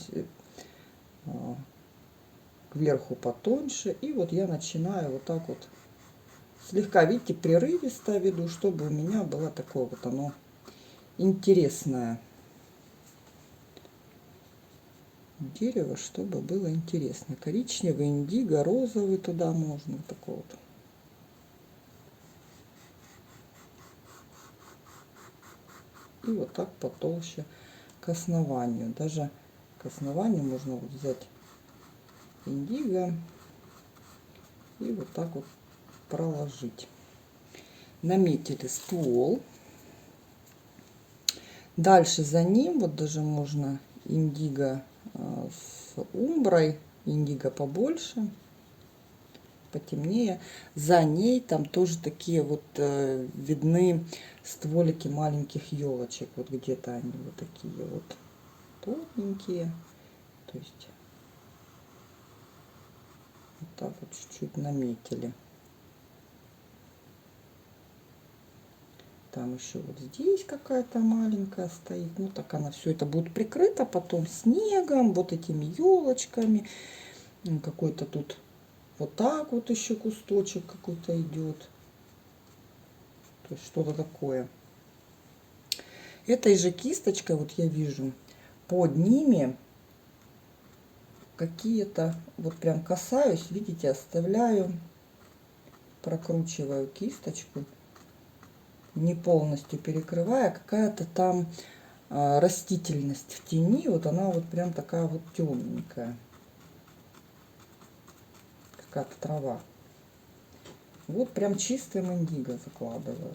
кверху потоньше. И вот я начинаю вот так вот слегка, видите, прерывисто веду, чтобы у меня было такое вот оно интересное дерево, чтобы было интересно. Коричневый, индиго, розовый туда можно, такой вот. И вот так потолще к основанию. Даже к основанию можно вот взять индиго и вот так вот проложить. Наметили ствол. Дальше за ним вот даже можно индиго с умброй, индиго побольше, потемнее. За ней там тоже такие вот видны стволики маленьких елочек. Вот где-то они вот такие вот тоненькие. То есть вот так вот чуть-чуть наметили. Там еще вот здесь какая-то маленькая стоит. Ну так она все это будет прикрыто потом снегом, вот этими елочками. Какой-то тут вот так вот еще кусточек какой-то идет. То есть что-то такое. Этой же кисточкой вот я вижу под ними какие-то, вот прям касаюсь, видите, оставляю, прокручиваю кисточку, не полностью перекрывая, какая-то там растительность в тени, вот она вот прям такая вот темненькая, какая-то трава. Вот прям чистым индиго закладываю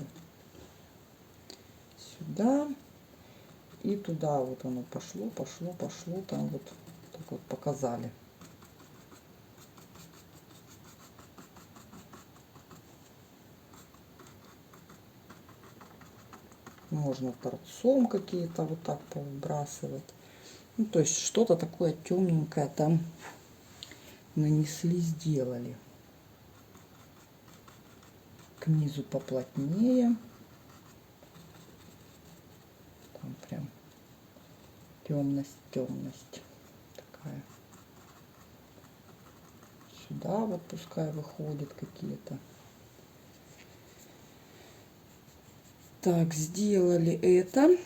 сюда и туда. Вот оно пошло, пошло, пошло, там вот так вот показали. Можно торцом какие-то вот так повыбрасывать. Ну, то есть что-то такое темненькое там нанесли, сделали. К низу поплотнее. Там прям темность, темность такая. Сюда вот пускай выходят какие-то. Так, сделали это.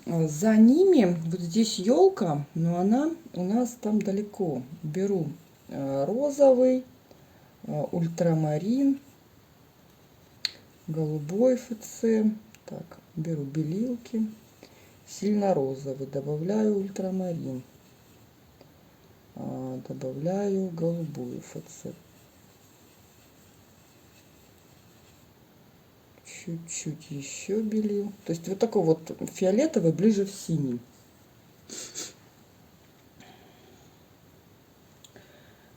За ними вот здесь елка, но она у нас там далеко. Беру розовый, ультрамарин, голубой ФЦ. Так, беру белилки, сильно розовый, добавляю ультрамарин, добавляю голубую ФЦ. Чуть-чуть еще белил. То есть вот такой вот фиолетовый ближе в синий.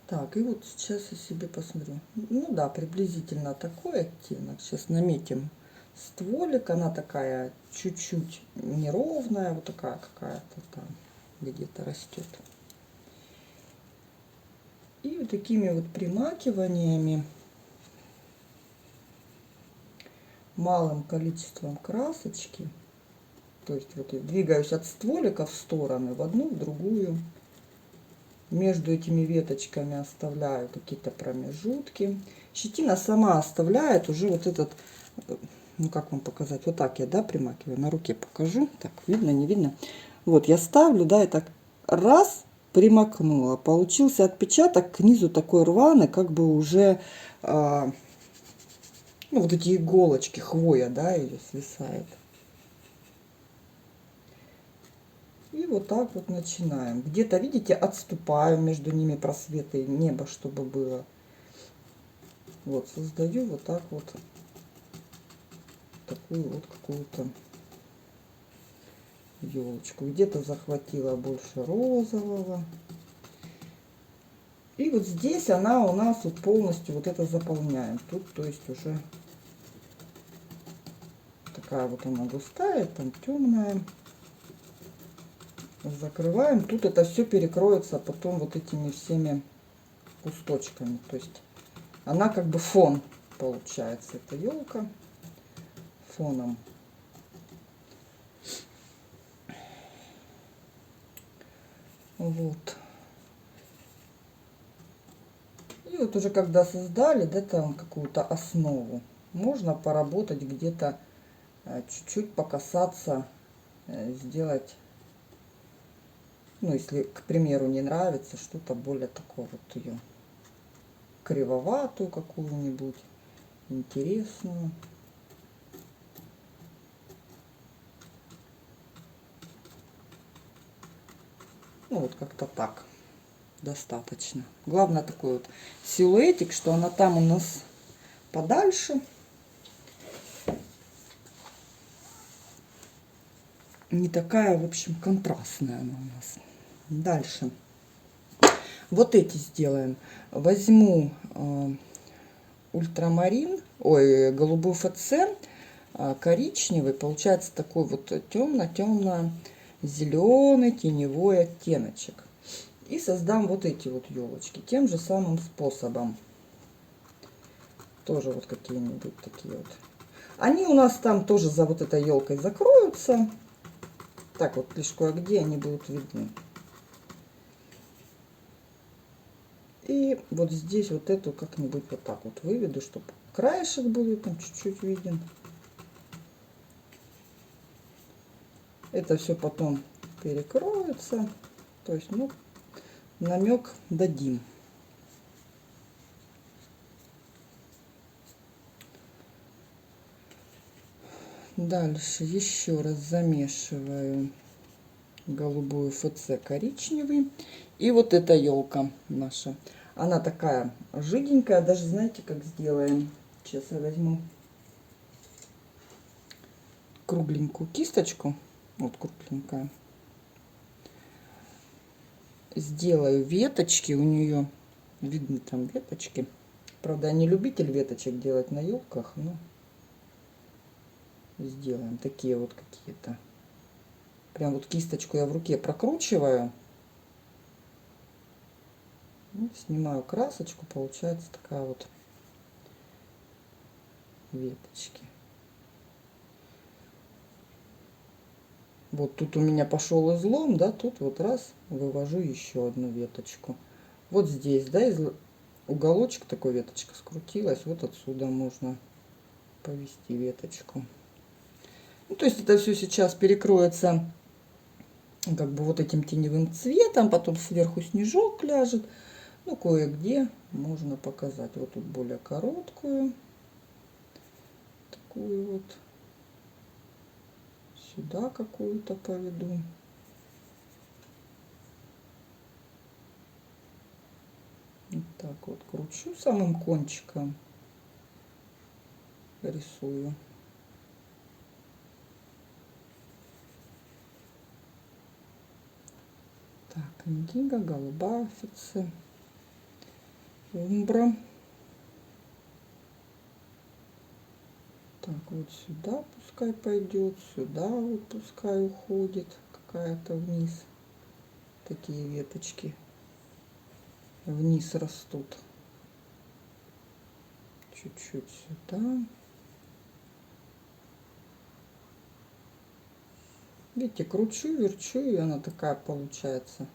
Так, и вот сейчас я себе посмотрю. Ну да, приблизительно такой оттенок. Сейчас наметим стволик. Она такая чуть-чуть неровная. Вот такая какая-то там где-то растет. И вот такими вот примакиваниями, малым количеством красочки. То есть вот я двигаюсь от стволика в стороны, в одну, в другую. Между этими веточками оставляю какие-то промежутки. Щетина сама оставляет уже вот этот, ну как вам показать, вот так я, да, примакиваю, на руке покажу. Так, видно, не видно? Вот я ставлю, да, и так раз примакнула. Получился отпечаток к низу такой рваный, как бы уже, ну вот эти иголочки, хвоя, да, ее свисает. И вот так вот начинаем. Где-то, видите, отступаю между ними просветы, небо, чтобы было. Вот, создаю вот так вот такую вот какую-то елочку. Где-то захватила больше розового. И вот здесь она у нас вот полностью вот это заполняем. Тут, то есть, уже такая вот она густая, там темная. Закрываем. Тут это все перекроется потом вот этими всеми кусточками. То есть она как бы фон получается. Эта елка фоном. Вот. И вот уже когда создали, да, там какую-то основу, можно поработать где-то, чуть-чуть покасаться, сделать, ну, если, к примеру, не нравится, что-то более такое вот ее кривоватую какую-нибудь, интересную. Ну, вот как-то так достаточно. Главное такой вот силуэтик, что она там у нас подальше. Не такая, в общем, контрастная она у нас. Дальше. Вот эти сделаем. Возьму ультрамарин, ой, голубой ФЦ, коричневый. Получается такой вот темно-темно-зеленый теневой оттеночек. И создам вот эти вот елочки тем же самым способом. Тоже вот какие-нибудь такие вот. Они у нас там тоже за вот этой елкой закроются. Так вот, лишь кое-где они будут видны. И вот здесь вот эту как-нибудь вот так вот выведу, чтобы краешек был там чуть-чуть виден. Это все потом перекроется. То есть, ну, намек дадим. Дальше еще раз замешиваю голубую ФЦ коричневый. И вот эта елка наша. Она такая жиденькая. Даже знаете, как сделаем? Сейчас я возьму кругленькую кисточку. Вот кругленькая. Сделаю веточки у нее. Видно там веточки. Правда, я не любитель веточек делать на елках, но сделаем такие вот какие-то. Прям вот кисточку я в руке прокручиваю. Снимаю красочку, получается такая вот веточки. Вот тут у меня пошел излом, да, тут вот раз вывожу еще одну веточку. Вот здесь, да, уголочек такой веточка скрутилась, вот отсюда можно повести веточку. Ну, то есть это все сейчас перекроется как бы вот этим теневым цветом, потом сверху снежок ляжет. Ну, кое-где можно показать. Вот тут более короткую. Такую вот. Сюда какую-то поведу. Вот так вот кручу самым кончиком. Рисую. Так, индиго, голубая ФЦ, умбра. Так, вот сюда пускай пойдет, сюда вот пускай уходит какая-то вниз. Такие веточки вниз растут. Чуть-чуть сюда. Видите, кручу, верчу, и она такая получается.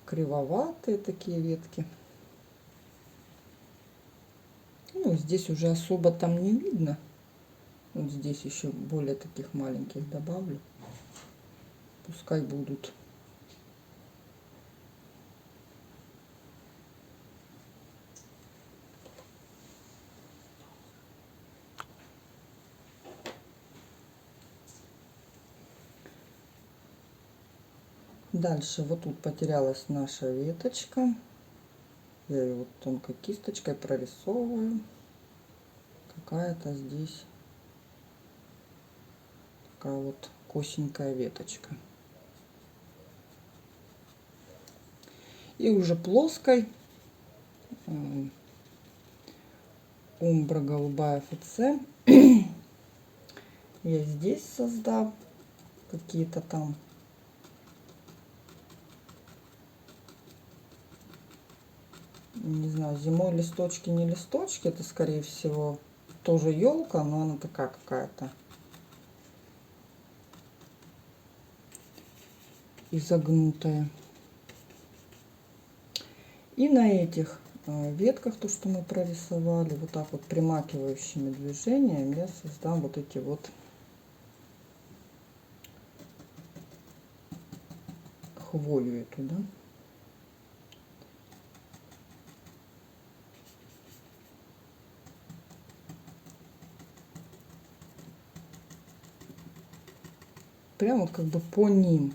Кривоватые такие ветки. Ну, здесь уже особо там не видно. Вот здесь еще более таких маленьких добавлю. Пускай будут. Дальше вот тут потерялась наша веточка. Я ее вот тонкой кисточкой прорисовываю. Какая-то здесь такая вот косенькая веточка. И уже плоской умбра голубая ФЦ. Я здесь создам какие-то там не знаю, зимой листочки, не листочки, это скорее всего тоже елка, но она такая какая-то изогнутая. И на этих ветках, то, что мы прорисовали, вот так вот примакивающими движениями я создам вот эти вот хвою эту, да. Прямо как бы по ним.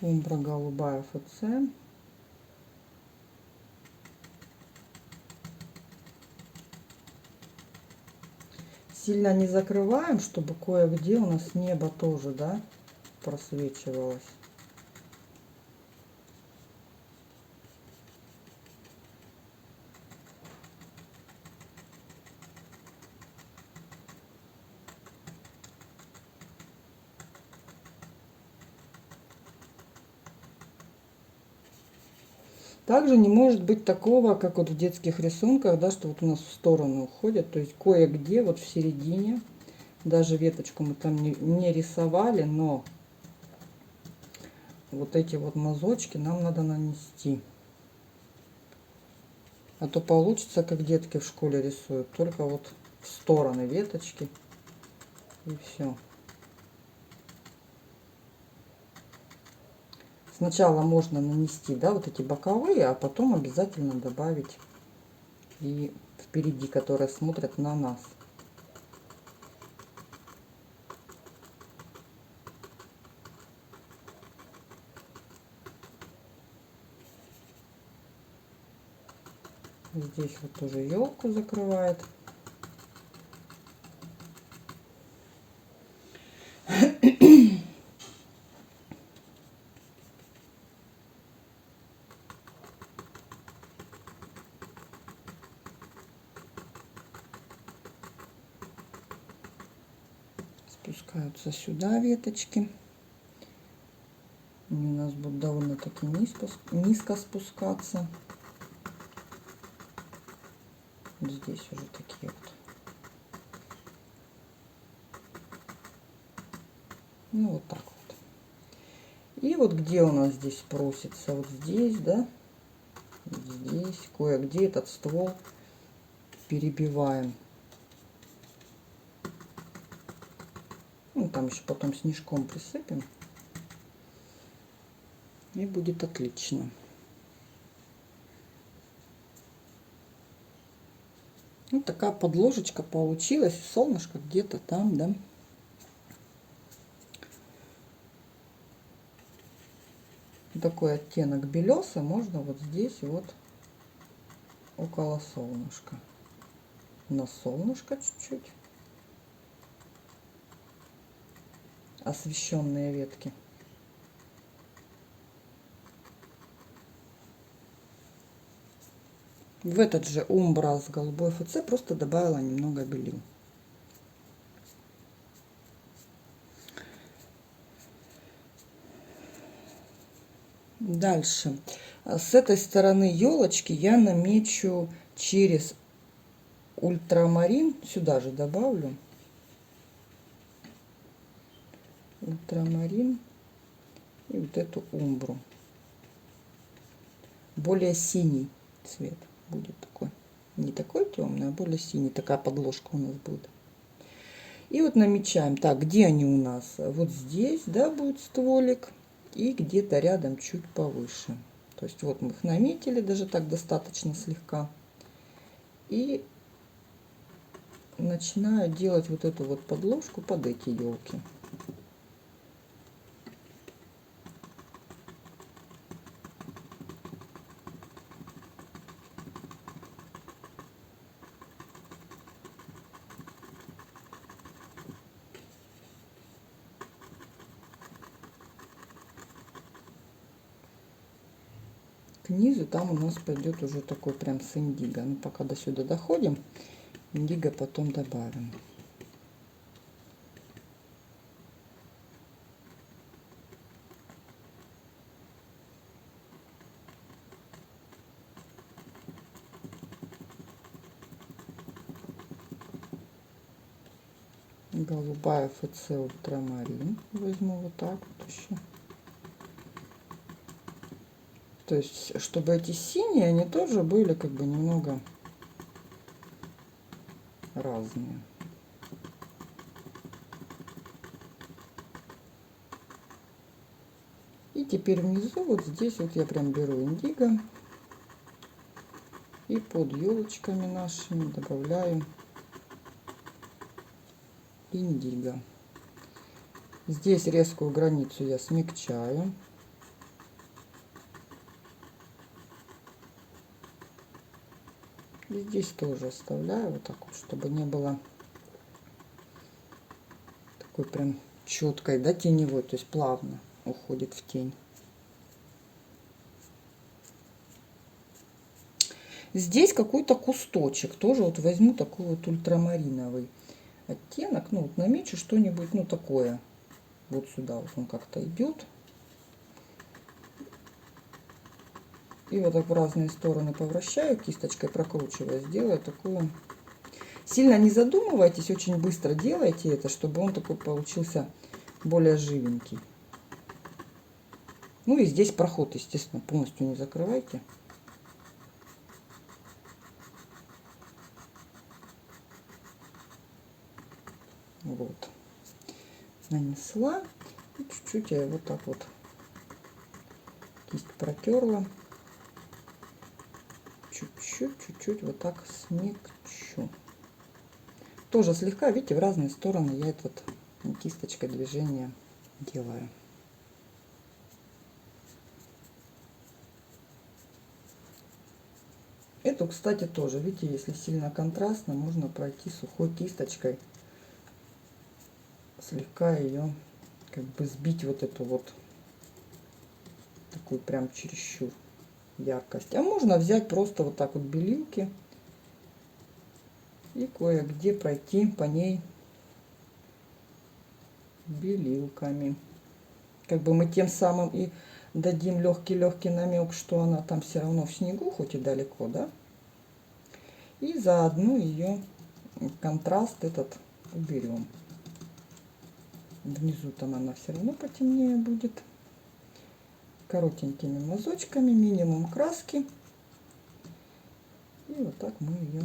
Умбра голубая ФЦ. Сильно не закрываем, чтобы кое-где у нас небо тоже, да, просвечивалось. Также не может быть такого, как вот в детских рисунках, да, что вот у нас в сторону уходят. То есть кое-где вот в середине, даже веточку мы там не рисовали, но вот эти вот мазочки нам надо нанести. А то получится, как детки в школе рисуют, только вот в стороны веточки и все. Сначала можно нанести, да, вот эти боковые, а потом обязательно добавить и впереди, которые смотрят на нас. Здесь вот тоже елку закрывает. Спускаются сюда веточки. Они у нас будут довольно-таки низко спускаться. Вот здесь уже такие вот. Ну вот так вот. И вот где у нас здесь просится, вот здесь, да, вот здесь, кое-где этот ствол перебиваем. Ну, там еще потом снежком присыпем. И будет отлично. Вот такая подложечка получилась. Солнышко где-то там, да. Такой оттенок белесый можно вот здесь вот около солнышка. На солнышко чуть-чуть. Освещенные ветки. В этот же умбра с голубой ФЦ просто добавила немного белил. Дальше. С этой стороны елочки я намечу через ультрамарин. Сюда же добавлю. Ультрамарин. И вот эту умбру. Более синий цвет будет такой. Не такой темный, а более синий. Такая подложка у нас будет. И вот намечаем. Так, где они у нас? Вот здесь, да, будет стволик. И где-то рядом чуть повыше. То есть вот мы их наметили, даже так достаточно слегка. И начинаю делать вот эту вот подложку под эти елки. к низу там у нас пойдет уже такой прям с индиго. Ну, пока до сюда доходим, индиго потом добавим. Голубая ФЦ ультрамарин возьму вот так вот еще. То есть, чтобы эти синие, они тоже были как бы немного разные. И теперь внизу, вот здесь вот я прям беру индиго и под елочками нашими добавляю индиго. Здесь резкую границу я смягчаю. И здесь тоже оставляю вот так вот, чтобы не было такой прям четкой, да, теневой, то есть плавно уходит в тень. Здесь какой-то кусточек, тоже вот возьму такой вот ультрамариновый оттенок, ну вот намечу что-нибудь, ну такое, вот сюда вот он как-то идет. И вот так в разные стороны повращаю, кисточкой прокручивая, сделаю такую. Сильно не задумывайтесь, очень быстро делайте это, чтобы он такой получился более живенький. Ну и здесь проход, естественно, полностью не закрывайте. Вот. Нанесла. И чуть-чуть я вот так вот кисть протерла. Чуть-чуть вот так смягчу. Тоже слегка, видите, в разные стороны я этот кисточкой движение делаю. Эту, кстати, тоже, видите, если сильно контрастно, можно пройти сухой кисточкой, слегка ее как бы сбить вот эту вот такую прям чересчур яркость. А можно взять просто вот так вот белилки и кое-где пройти по ней белилками. Как бы мы тем самым и дадим легкий намек, что она там все равно в снегу, хоть и далеко, да. И заодно ее контраст этот уберем. Внизу там она все равно потемнее будет. Коротенькими мазочками, минимум краски. И вот так мы ее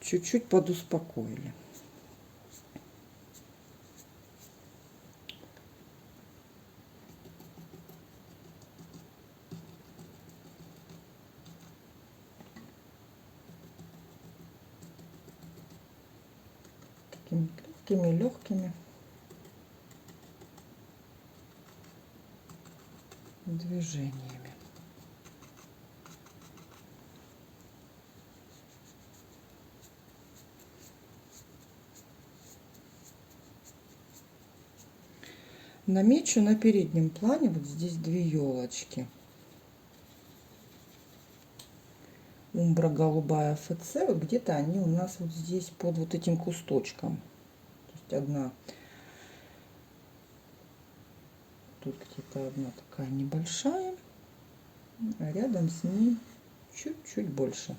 чуть-чуть подуспокоили. Такими легкими движениями. Намечу на переднем плане вот здесь две елочки. Умбра голубая ФЦ, вот где-то они у нас вот здесь под вот этим кусточком. То есть одна, тут где-то одна такая небольшая, а рядом с ней чуть-чуть больше.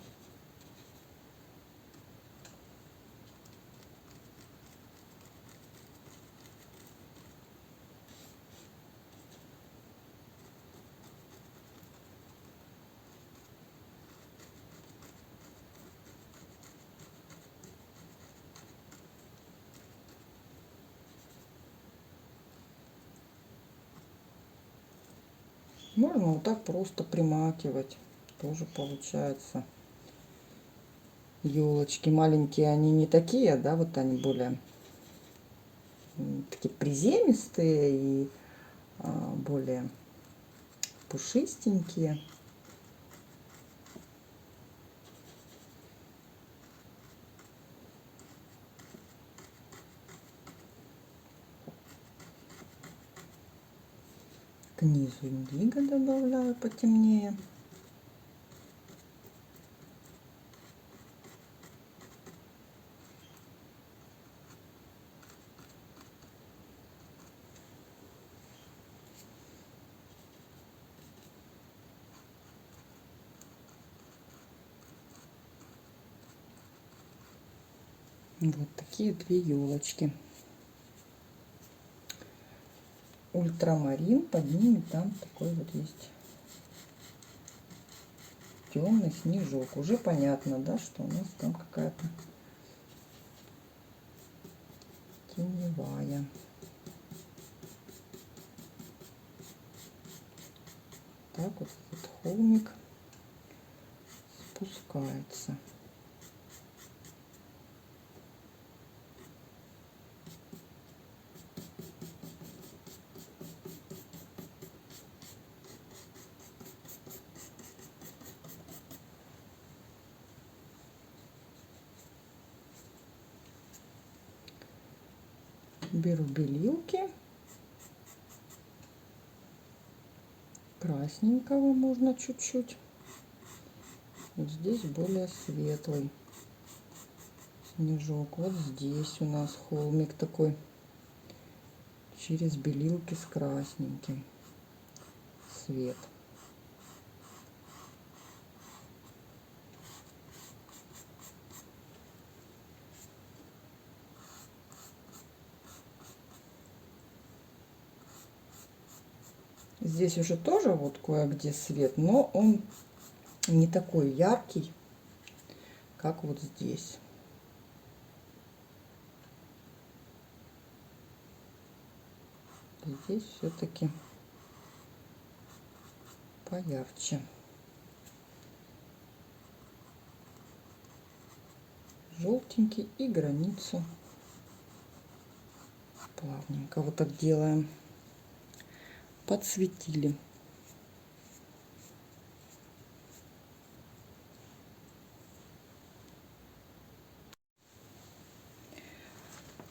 Можно вот так просто примакивать. Тоже получается. Елочки маленькие, они не такие, да, вот они более такие приземистые и более пушистенькие. К низу индиго добавляю потемнее. Вот такие две елочки. Ультрамарин, под ними там такой вот есть темный снежок. Уже понятно, да, что у нас там какая-то теневая. Так вот этот холмик спускается. Беру белилки. Красненького можно чуть-чуть. Вот здесь более светлый снежок. Вот здесь у нас холмик такой. Через белилки с красненьким. Свет. Здесь уже тоже вот кое-где свет, но он не такой яркий, как вот здесь. Здесь все-таки поярче. Желтенький и границу плавненько вот так делаем. Подсветили.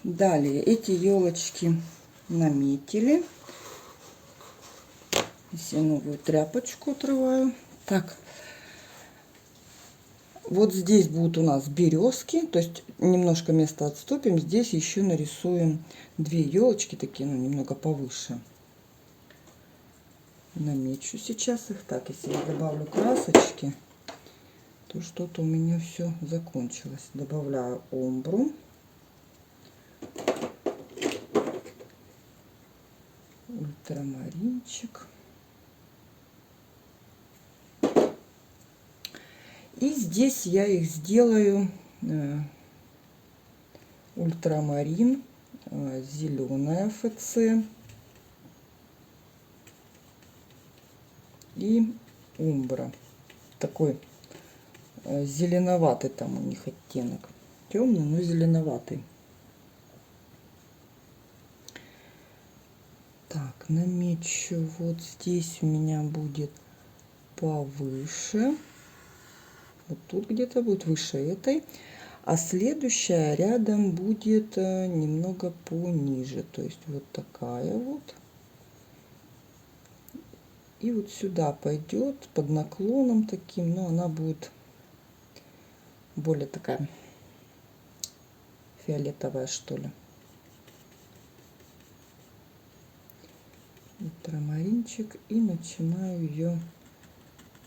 Далее эти елочки наметили. Здесь я новую тряпочку отрываю. Так, вот здесь будут у нас березки, то есть немножко места отступим. Здесь еще нарисуем две елочки такие, ну немного повыше. Намечу сейчас их. Так, если я добавлю красочки, то что-то у меня все закончилось. Добавляю омбру. Ультрамаринчик. И здесь я их сделаю ультрамарин, зеленая ФЦ и умбра. Такой зеленоватый там у них оттенок. Темный, но зеленоватый. Так, намечу. Вот здесь у меня будет повыше. Вот тут где-то будет выше этой. А следующая рядом будет немного пониже. То есть вот такая вот. И вот сюда пойдет под наклоном таким. Но она будет более такая фиолетовая, что ли. Ультрамаринчик. И начинаю ее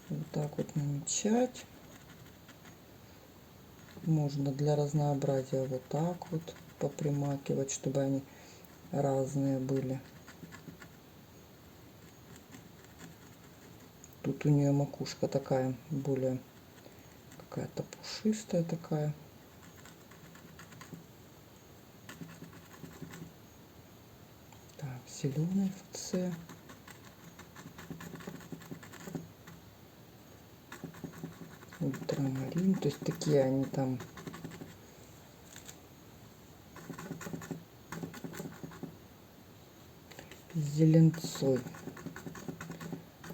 вот так вот намечать. Можно для разнообразия вот так вот попримакивать, чтобы они разные были. Тут у нее макушка такая более какая-то пушистая такая. Так, зеленый ФЦ. Ультрамарин. То есть такие они там с зеленцой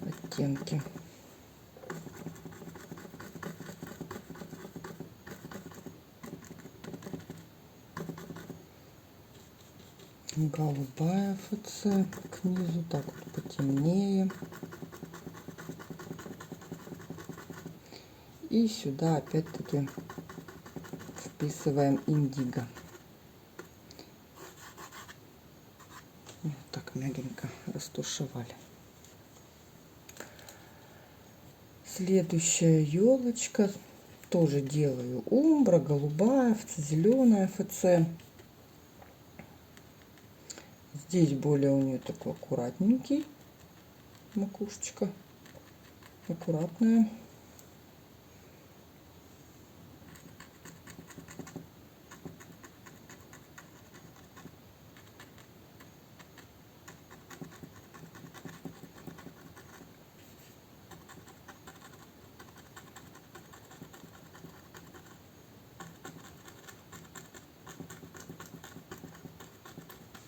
оттенки. Голубая ФЦ к низу. Так вот потемнее. И сюда опять-таки вписываем индиго. Вот так мягенько растушевали. Следующая елочка. Тоже делаю умбра, голубая, зеленая ФЦ. Здесь более у нее такой аккуратненький макушечка, аккуратная.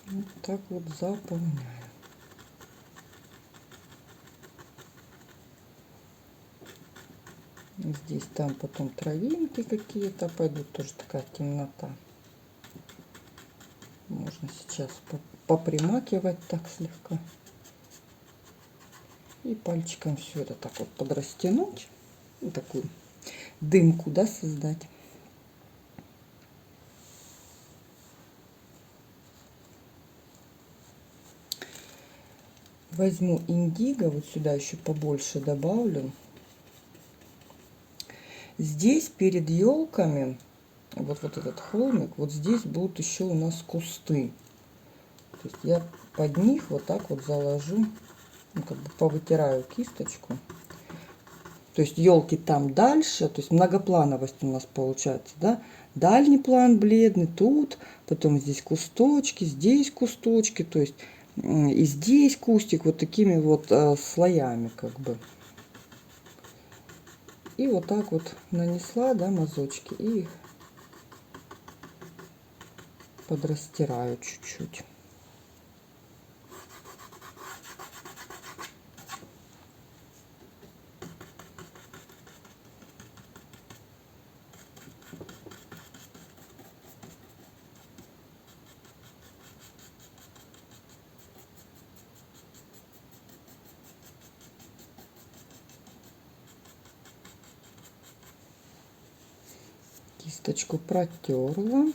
Вот так вот заполняю. Здесь там потом травинки какие-то пойдут, тоже такая темнота. Можно сейчас попримакивать так слегка. И пальчиком все это так вот подрастянуть. Вот такую дымку, да, создать. Возьму индиго, вот сюда еще побольше добавлю. Здесь перед елками, вот этот холмик, вот здесь будут еще у нас кусты. То есть я под них вот так вот заложу, ну, как бы повытираю кисточку. То есть елки там дальше, то есть многоплановость у нас получается, да? Дальний план бледный, тут, потом здесь кусточки, то есть и здесь кустик, вот такими вот слоями как бы. И вот так вот нанесла, да, мазочки и подрастираю чуть-чуть. Кисточку протерла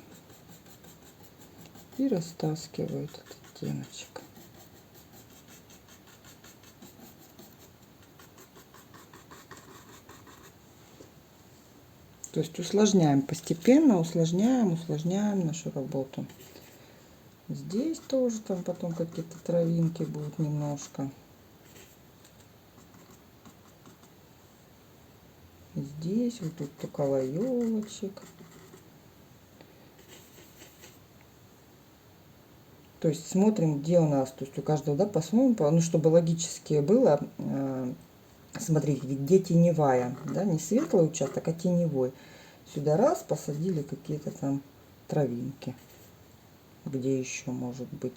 и растаскиваю этот оттеночек. То есть усложняем постепенно, усложняем нашу работу. Здесь тоже там потом какие-то травинки будут немножко. Здесь вот тут около елочек. То есть смотрим, где у нас, то есть у каждого, да, по-своему, ну, чтобы логически было, смотрите, где теневая, да, не светлый участок, а теневой. Сюда раз посадили какие-то там травинки. Где еще может быть?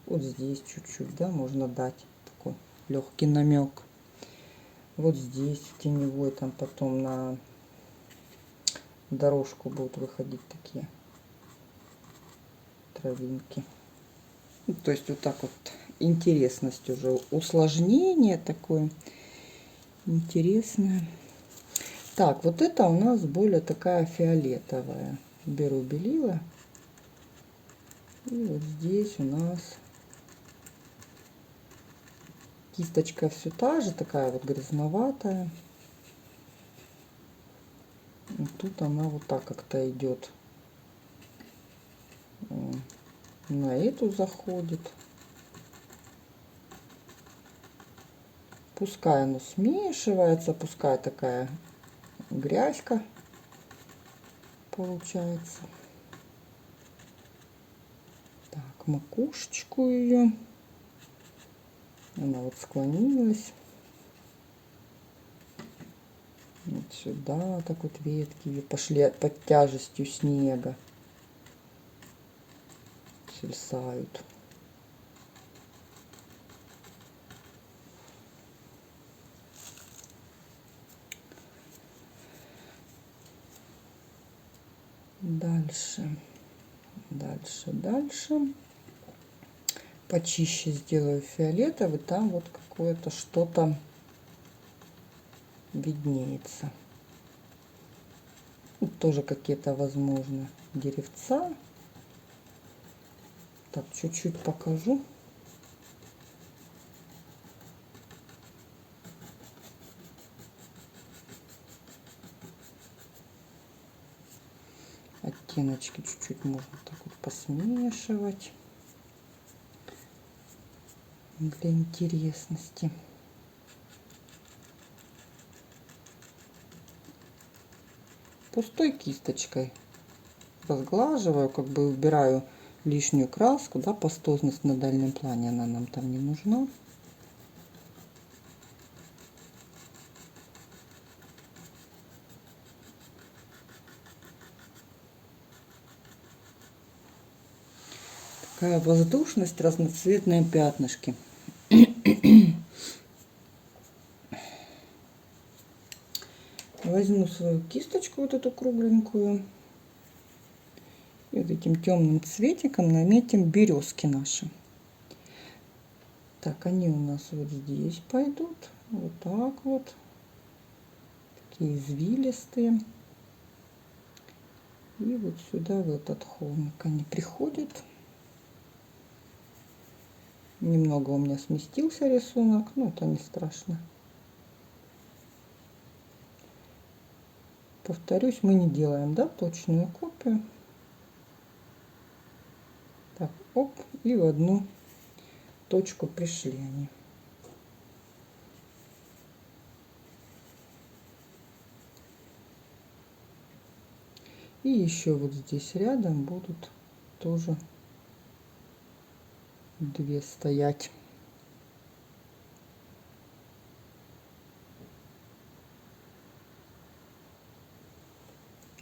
Вот здесь чуть-чуть, да, можно дать такой легкий намек. Вот здесь теневой, там потом на дорожку будут выходить такие травинки. Ну, то есть вот так вот интересность уже, усложнение такое интересное. Так, вот это у нас более такая фиолетовая. Беру белила. И вот здесь у нас кисточка все та же, такая вот грязноватая. И тут она вот так как-то идет. На эту заходит. Пускай оно смешивается, пускай такая грязька получается. Так, макушечку ее. Она вот склонилась. Вот сюда так вот ветки пошли под тяжестью снега. Свисают. Дальше. почище сделаю фиолетовый, там вот какое-то что-то виднеется. Тут тоже какие-то, возможно, деревца. Так, чуть-чуть покажу. Оттеночки чуть-чуть можно так вот посмешивать для интересности. Пустой кисточкой разглаживаю, как бы убираю лишнюю краску, да, пастозность на дальнем плане, она нам там не нужна. Такая воздушность, разноцветные пятнышки. Возьму свою кисточку, вот эту кругленькую, и вот этим темным цветиком наметим березки наши. Так, они у нас вот здесь пойдут, вот так вот, такие извилистые. И вот сюда, в этот холмик они приходят. Немного у меня сместился рисунок, но это не страшно. Повторюсь, мы не делаем, да, точную копию. Так, оп, и в одну точку пришли они. И еще вот здесь рядом будут тоже две стоять.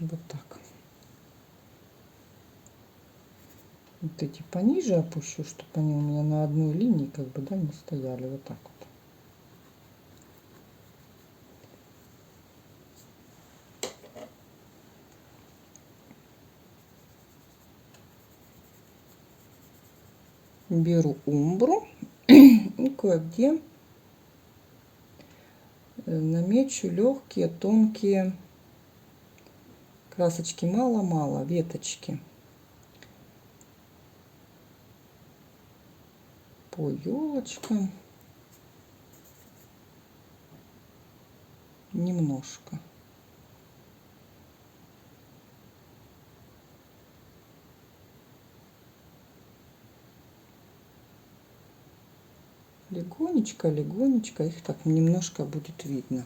Вот так. Вот эти пониже опущу, чтобы они у меня на одной линии как бы, да, не стояли. Вот так вот. Беру умбру и кое-где намечу легкие, тонкие красочки, мало-мало, веточки по елочкам, немножко. Легонечко, легонечко, их так немножко будет видно.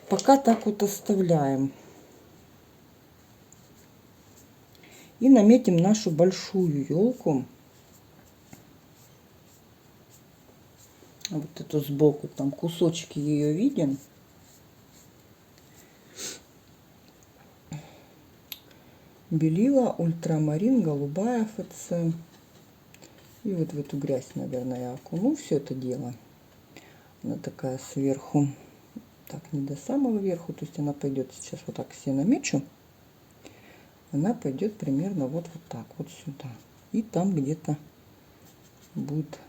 Пока так вот оставляем. И наметим нашу большую елку. Вот эту сбоку, там кусочки ее виден. Белила, ультрамарин, голубая ФЦ. И вот в эту грязь, наверное, я окуну все это дело. Она такая сверху, так, не до самого верху, то есть она пойдет сейчас вот так все намечу. Она пойдет примерно вот так, вот сюда. И там где-то будет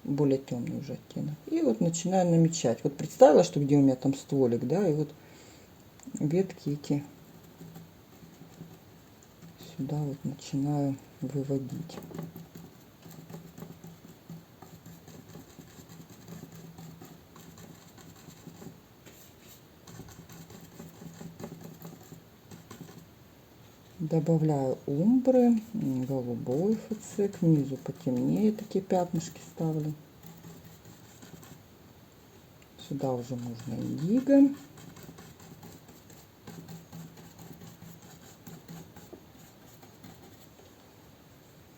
более темный уже оттенок. И вот начинаю намечать. Вот представила, что где у меня там стволик, да, и вот ветки эти сюда вот начинаю выводить. Добавляю умбры, голубой ФЦ, к низу потемнее такие пятнышки ставлю. Сюда уже можно индиго.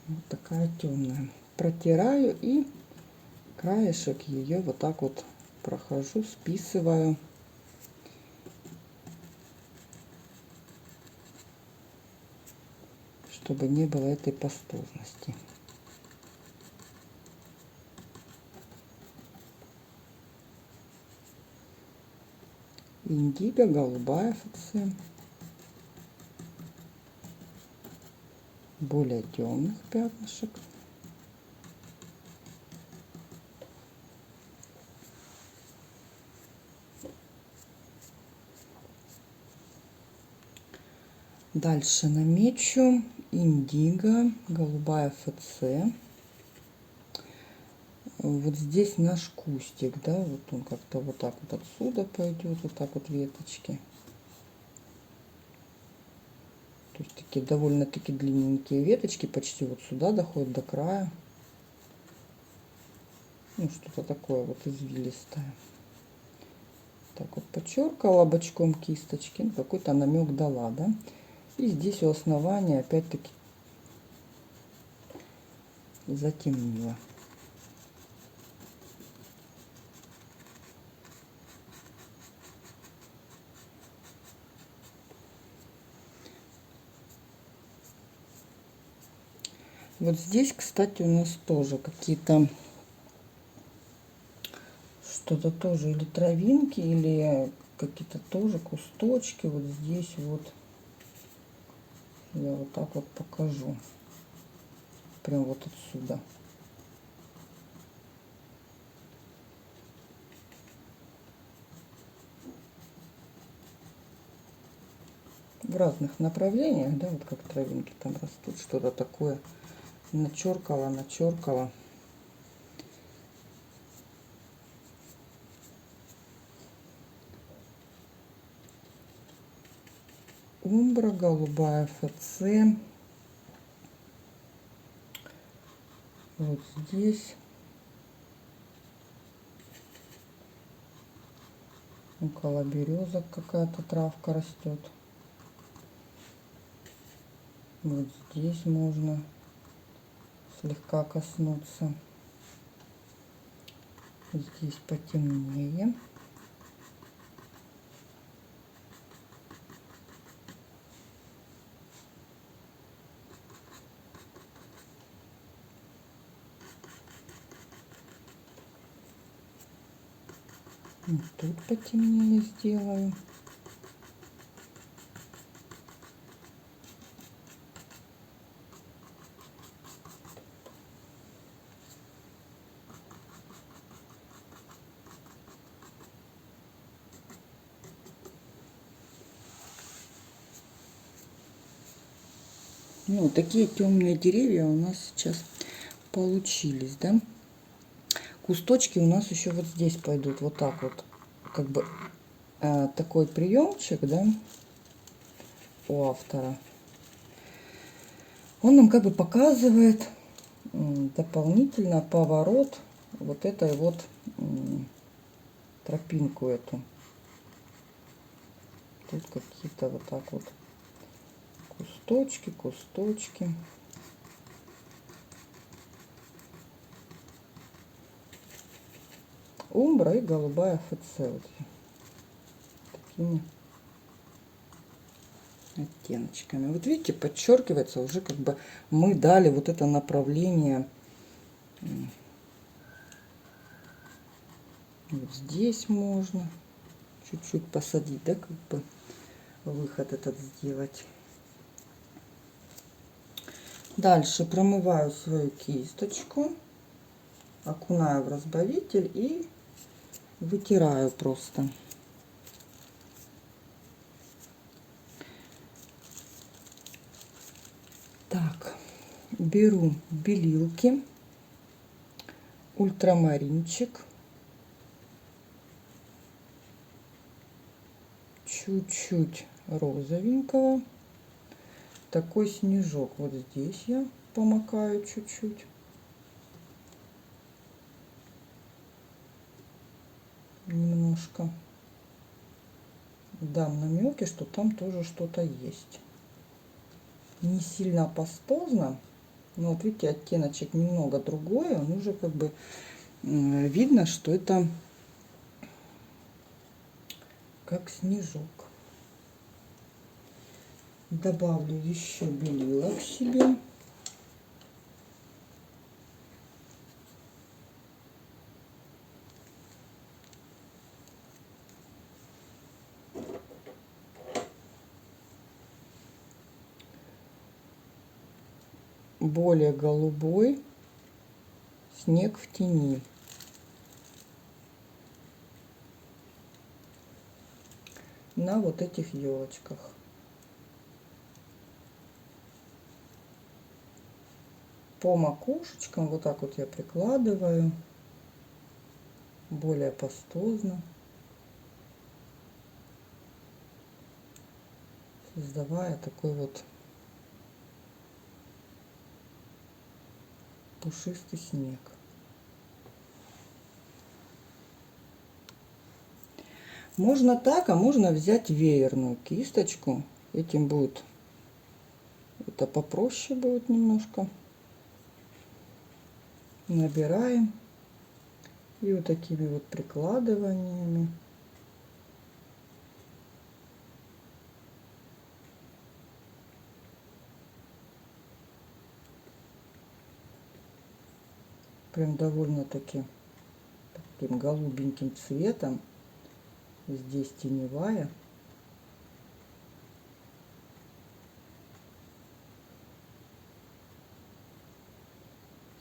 Вот такая темная. Протираю и краешек ее вот так вот прохожу, списываю. Чтобы не было этой пастозности. Индиго, голубая ФЦ. Более темных пятнышек. Дальше намечу индиго, голубая ФЦ. Вот здесь наш кустик, да, вот он как-то вот так вот отсюда пойдет, вот так вот веточки. То есть такие довольно-таки длинненькие веточки, почти вот сюда доходят до края. Ну, что-то такое вот извилистое. Так вот подчеркала бочком кисточки, ну, какой-то намек дала, да. И здесь у основания опять-таки затемнила. Вот здесь, кстати, у нас тоже какие-то что-то тоже или травинки, или какие-то тоже кусточки. Вот здесь вот я вот так вот покажу. Прям вот отсюда. В разных направлениях, да, вот как травинки там растут, что-то такое. Начеркала, начеркала. Умбра, голубая ФЦ. Вот здесь. Около березок какая-то травка растет. Вот здесь можно слегка коснуться. Здесь потемнее. Вот тут потемнее сделаю. Ну, такие темные деревья у нас сейчас получились, да. Кусточки у нас еще вот здесь пойдут, вот так вот, как бы такой приемчик, да, у автора. Он нам как бы показывает дополнительно поворот вот этой вот тропинку эту. Тут какие-то вот так вот кусточки, кусточки. Умбра и голубая ФЦ. Вот такими оттеночками. Вот видите, подчеркивается уже как бы мы дали вот это направление. Вот здесь можно чуть-чуть посадить, да, как бы выход этот сделать. Дальше промываю свою кисточку, окунаю в разбавитель и вытираю просто. Так, беру белилки, ультрамаринчик, чуть-чуть розовенького, такой снежок. Вот здесь я помакаю чуть-чуть. Немножко дам намеки, что там тоже что-то есть. Не сильно пастозно, но вот видите, оттеночек немного другой, он уже как бы видно, что это как снежок. Добавлю еще белила к себе. Более голубой снег в тени. На вот этих елочках. по макушечкам. Вот так вот я прикладываю более пастозно, создавая такой вот пушистый снег. Можно так, а можно взять веерную кисточку. Этим будет, это попроще будет немножко. Набираем и вот такими вот прикладываниями прям довольно-таки таким голубеньким цветом. Здесь теневая.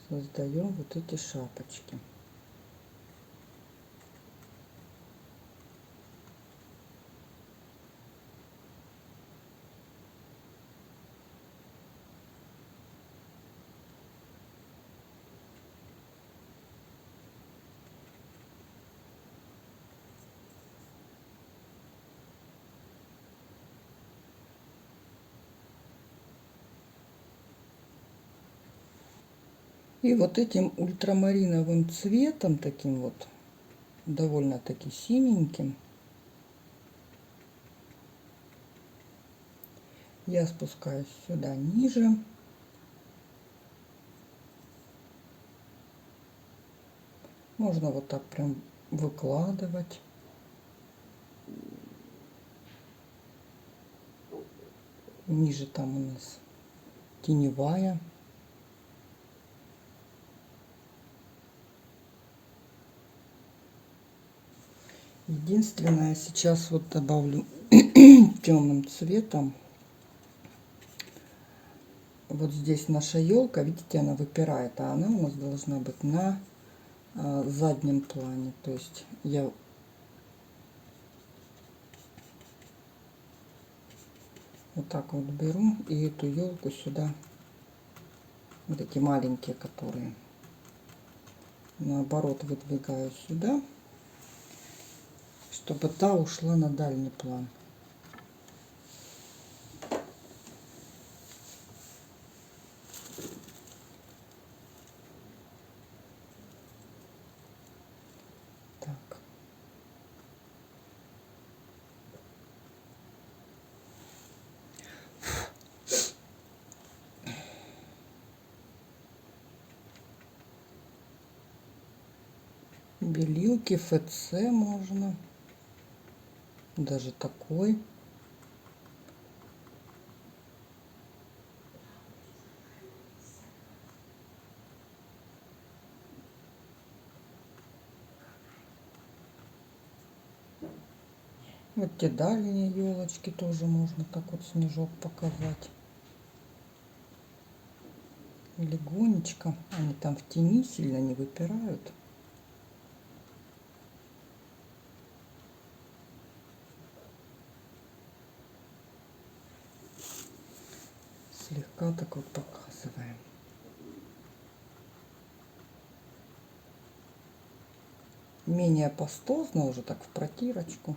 Создаем вот эти шапочки. И вот этим ультрамариновым цветом, таким вот довольно-таки синеньким, я спускаюсь сюда ниже. Можно вот так прям выкладывать. Ниже там у нас теневая. Единственное, сейчас вот добавлю темным цветом. Вот здесь наша елка, видите, она выпирает, а она у нас должна быть на заднем плане. То есть я вот так вот беру и эту елку сюда, вот эти маленькие, которые, наоборот, выдвигаю сюда, чтобы та ушла на дальний план. Так. Белилки, ФЦ можно, даже такой. Вот те дальние елочки тоже можно так вот снежок показать. Легонечко. Они там в тени сильно не выпирают. Слегка так вот показываем. Менее пастозно, уже так в протирочку.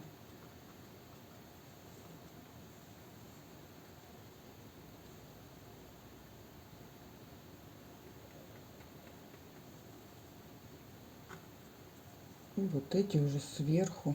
И вот эти уже сверху.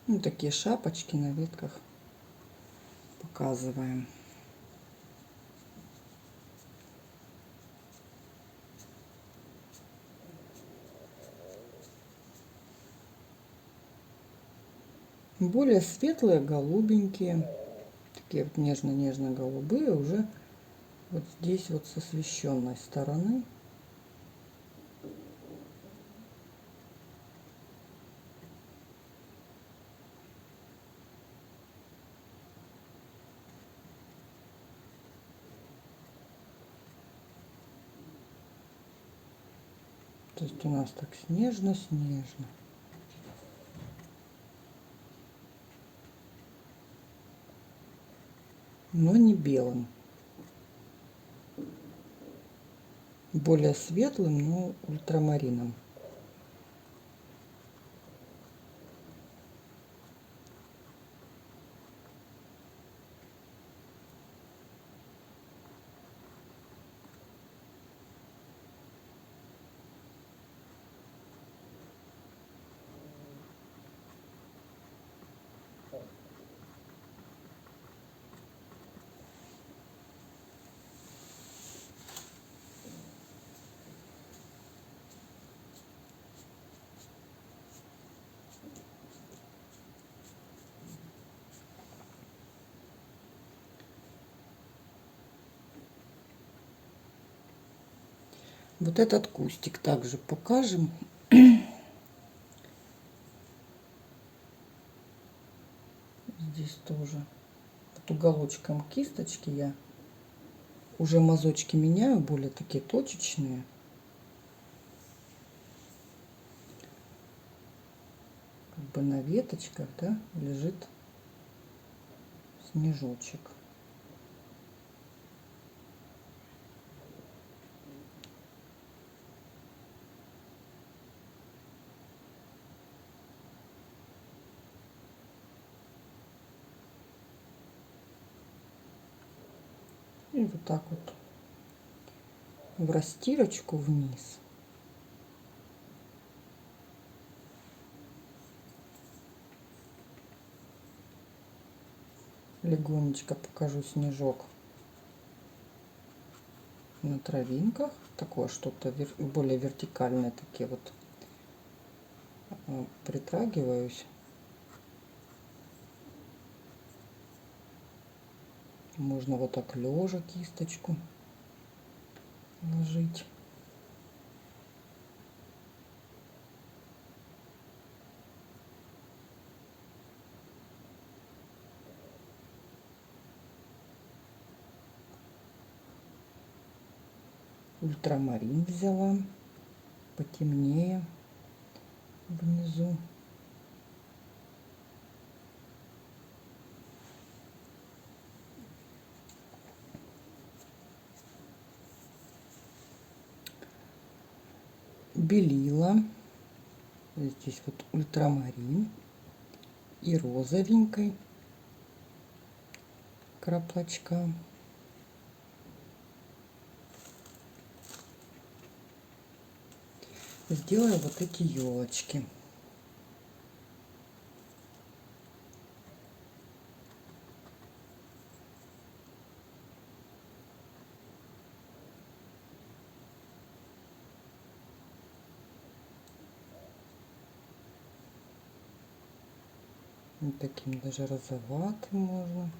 Ну, такие шапочки на ветках показываем. Более светлые, голубенькие, такие вот нежно-нежно-голубые, уже вот здесь вот с освещенной стороны. То есть у нас так снежно-снежно. Но не белым. Более светлым, но ультрамарином. Вот этот кустик также покажем. Здесь тоже вот уголочком кисточки я уже мазочки меняю, более такие точечные. Как бы на веточках, да, лежит снежочек. И вот так вот в растирочку вниз. Легонечко покажу снежок на травинках. Такое что-то более вертикальное, такие вот притрагиваюсь. Можно вот так лежа кисточку ложить. Ультрамарин взяла, потемнее внизу. Белила. Здесь вот ультрамарин и розовенькой краплочка. Сделаю вот эти елочки. Вот таким даже розоватым можно.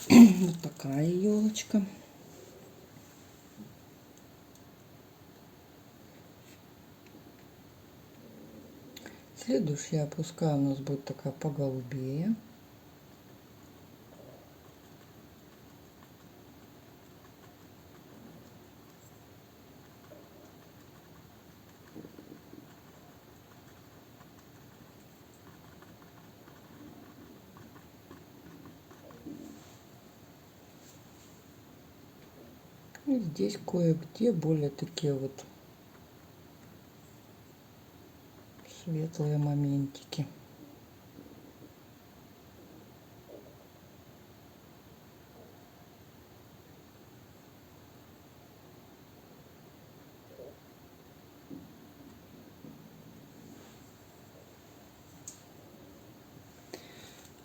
Вот такая елочка. Следующая опускаю, у нас будет такая поголубее. И здесь кое-где более такие вот светлые моментики.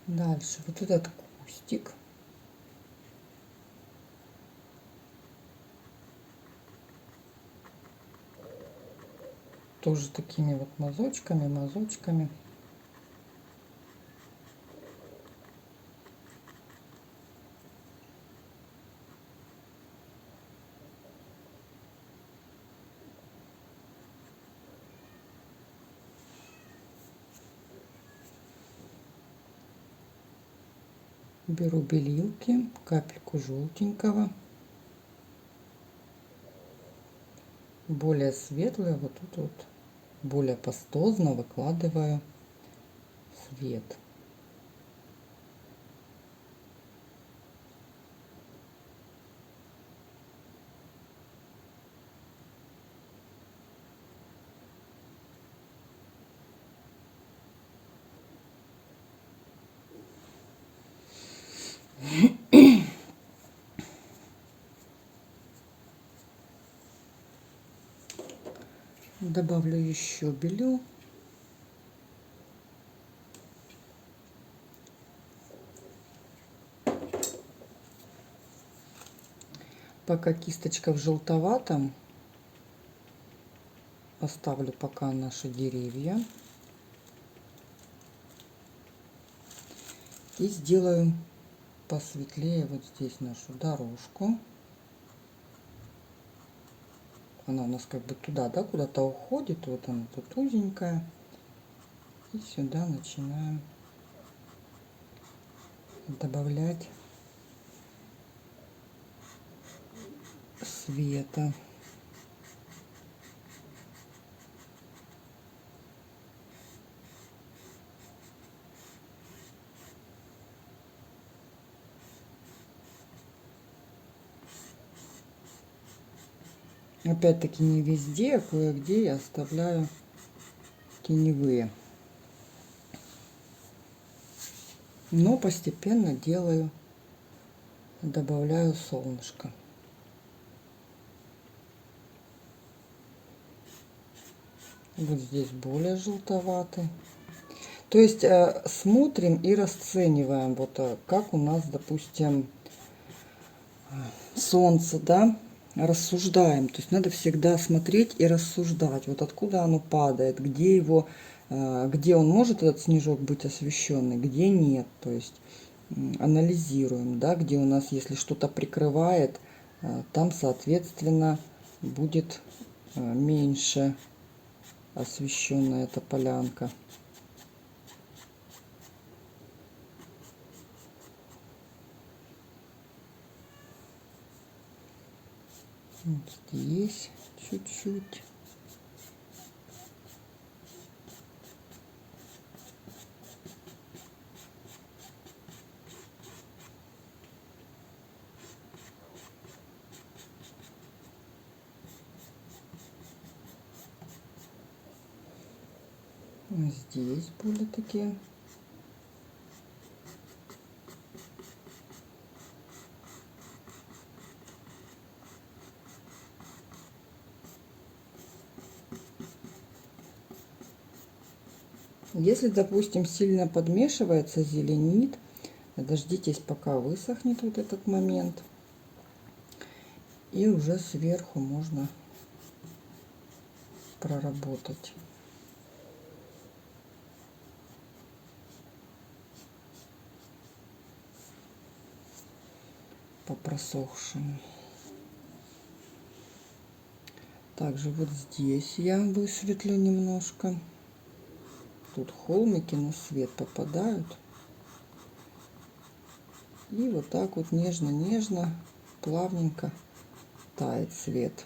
Дальше вот этот кустик. Тоже такими вот мазочками. Беру белилки, капельку желтенького. Более светлые вот тут вот, более пастозно выкладываю свет. Добавлю еще белил. Пока кисточка в желтоватом, оставлю пока наши деревья. И сделаю посветлее вот здесь нашу дорожку. Она у нас как бы туда, да, куда-то уходит. Вот она тут узенькая. И сюда начинаем добавлять света. Опять-таки не везде, а кое-где я оставляю теневые. Но постепенно делаю, добавляю солнышко. Вот здесь более желтоватый. То есть смотрим и расцениваем, вот как у нас, допустим, солнце, да, рассуждаем. То есть надо всегда смотреть и рассуждать, вот откуда оно падает, где его, где он может, этот снежок, быть освещенный, где нет. То есть анализируем, да, где у нас, если что-то прикрывает, там, соответственно, будет меньше освещенная эта полянка. Вот здесь чуть-чуть. Здесь были такие. Если, допустим, сильно подмешивается, зеленит, дождитесь, пока высохнет вот этот момент. И уже сверху можно проработать. По просохшему. Также вот здесь я высветлю немножко. Тут холмики на свет попадают. И вот так вот нежно-нежно, плавненько тает свет.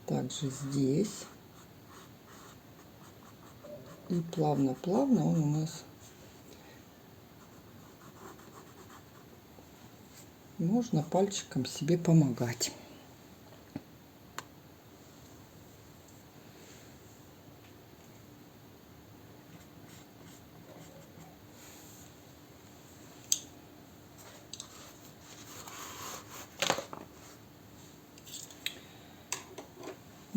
Также здесь. И плавно-плавно он у нас можно пальчиком себе помогать.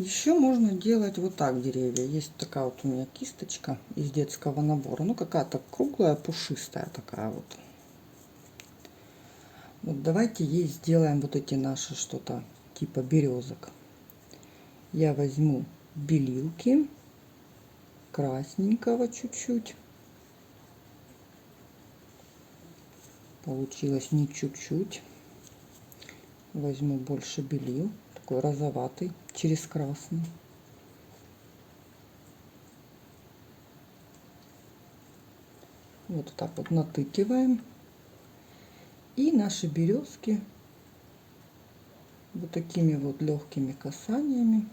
Еще можно делать вот так деревья. Есть такая вот у меня кисточка из детского набора. Ну, какая-то круглая, пушистая такая вот. Вот давайте ей сделаем вот эти наши что-то типа березок. Я возьму белилки, красненького чуть-чуть. Получилось не чуть-чуть. Возьму больше белил, такой розоватый, через красный. Вот так вот натыкиваем. И наши березки вот такими вот легкими касаниями.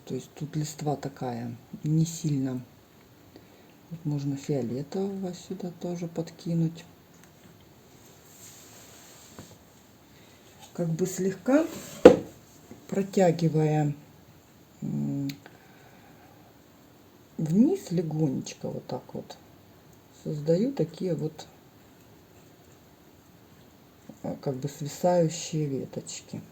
То есть тут листва такая не сильно. Вот можно фиолетового сюда тоже подкинуть. Как бы слегка протягивая вниз легонечко вот так вот создаю такие вот как бы свисающие веточки.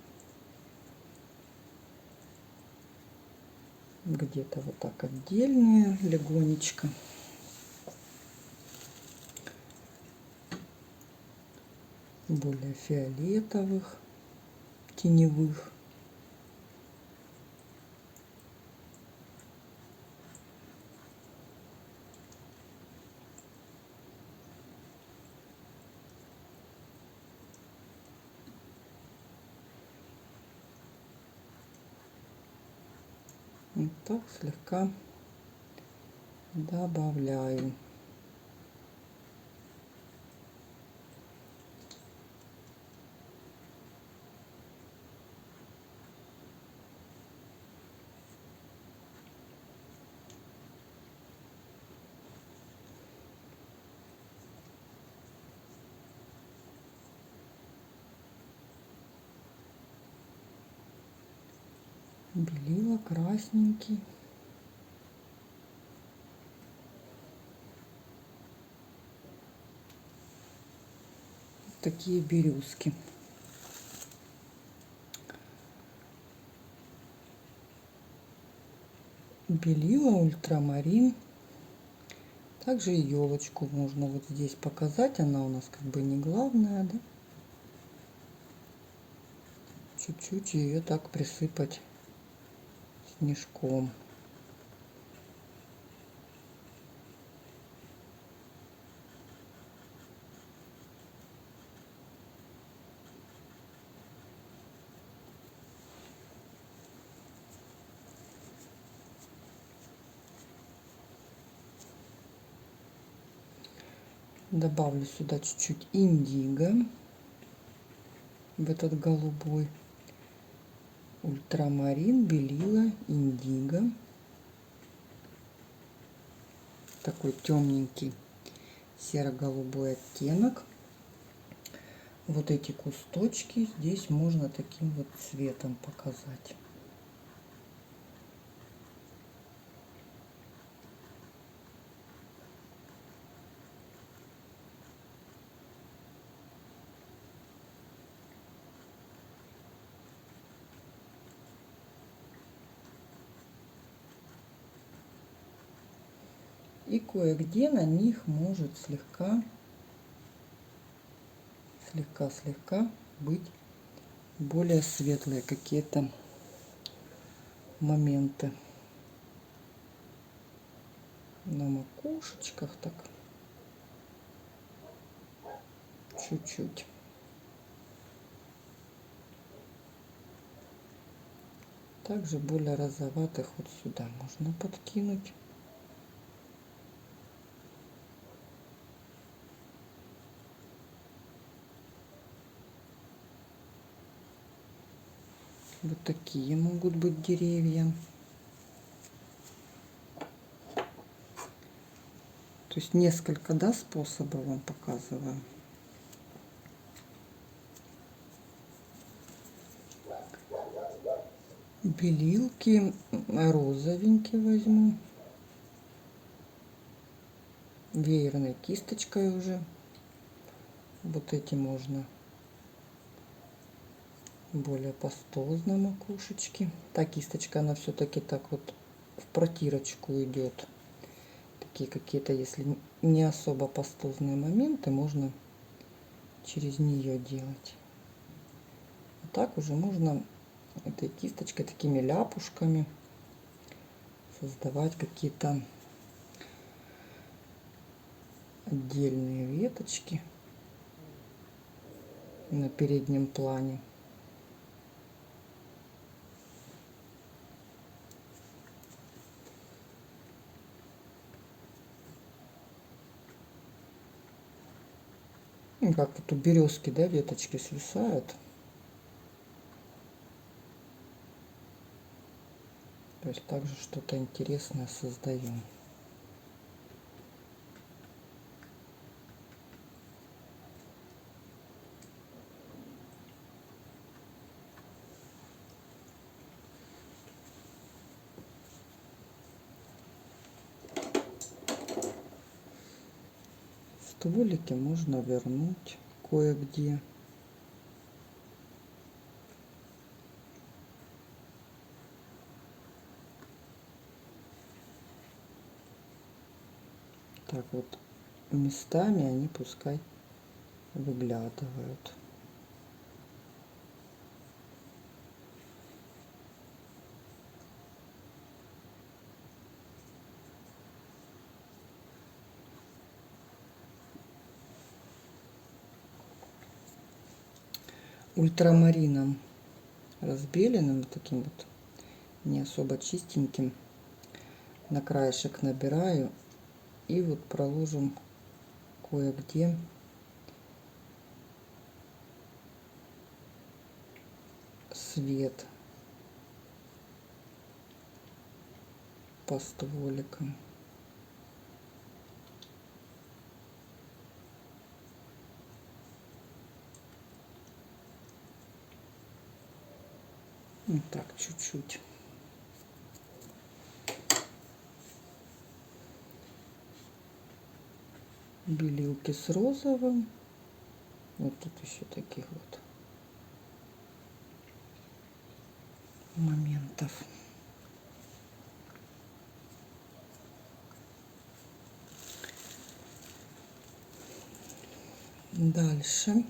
Где-то вот так отдельные легонечко. Более фиолетовых, теневых. Вот так слегка добавляю. Белила красненький. Такие березки. Белила, ультрамарин. Также и елочку можно вот здесь показать. Она у нас как бы не главная, да? Чуть-чуть ее так присыпать снежком. Добавлю сюда чуть-чуть индиго в этот голубой. Ультрамарин, белила, индиго. Такой темненький серо-голубой оттенок. Вот эти кусточки здесь можно таким вот цветом показать. И кое-где на них может слегка быть более светлые какие-то моменты на макушечках, так чуть-чуть. Также более розоватых вот сюда можно подкинуть. Вот такие могут быть деревья. То есть несколько, да, способов вам показываю. Белилки розовенькие возьму. Веерной кисточкой уже. Вот эти можно более пастозной макушечки. Та кисточка, она все-таки так вот в протирочку идет. Такие какие-то, если не особо пастозные моменты, можно через нее делать. А так уже можно этой кисточкой, такими ляпушками создавать какие-то отдельные веточки на переднем плане. Ну, как вот у березки, да, веточки свисают. То есть также что-то интересное создаем. Стволики можно вернуть кое-где. Так вот, местами они пускай выглядывают. Ультрамарином разбеленным, вот таким вот не особо чистеньким, на краешек набираю и вот проложим кое-где свет по стволикам. Вот так чуть-чуть. Белилки с розовым. Вот тут еще таких вот моментов. Дальше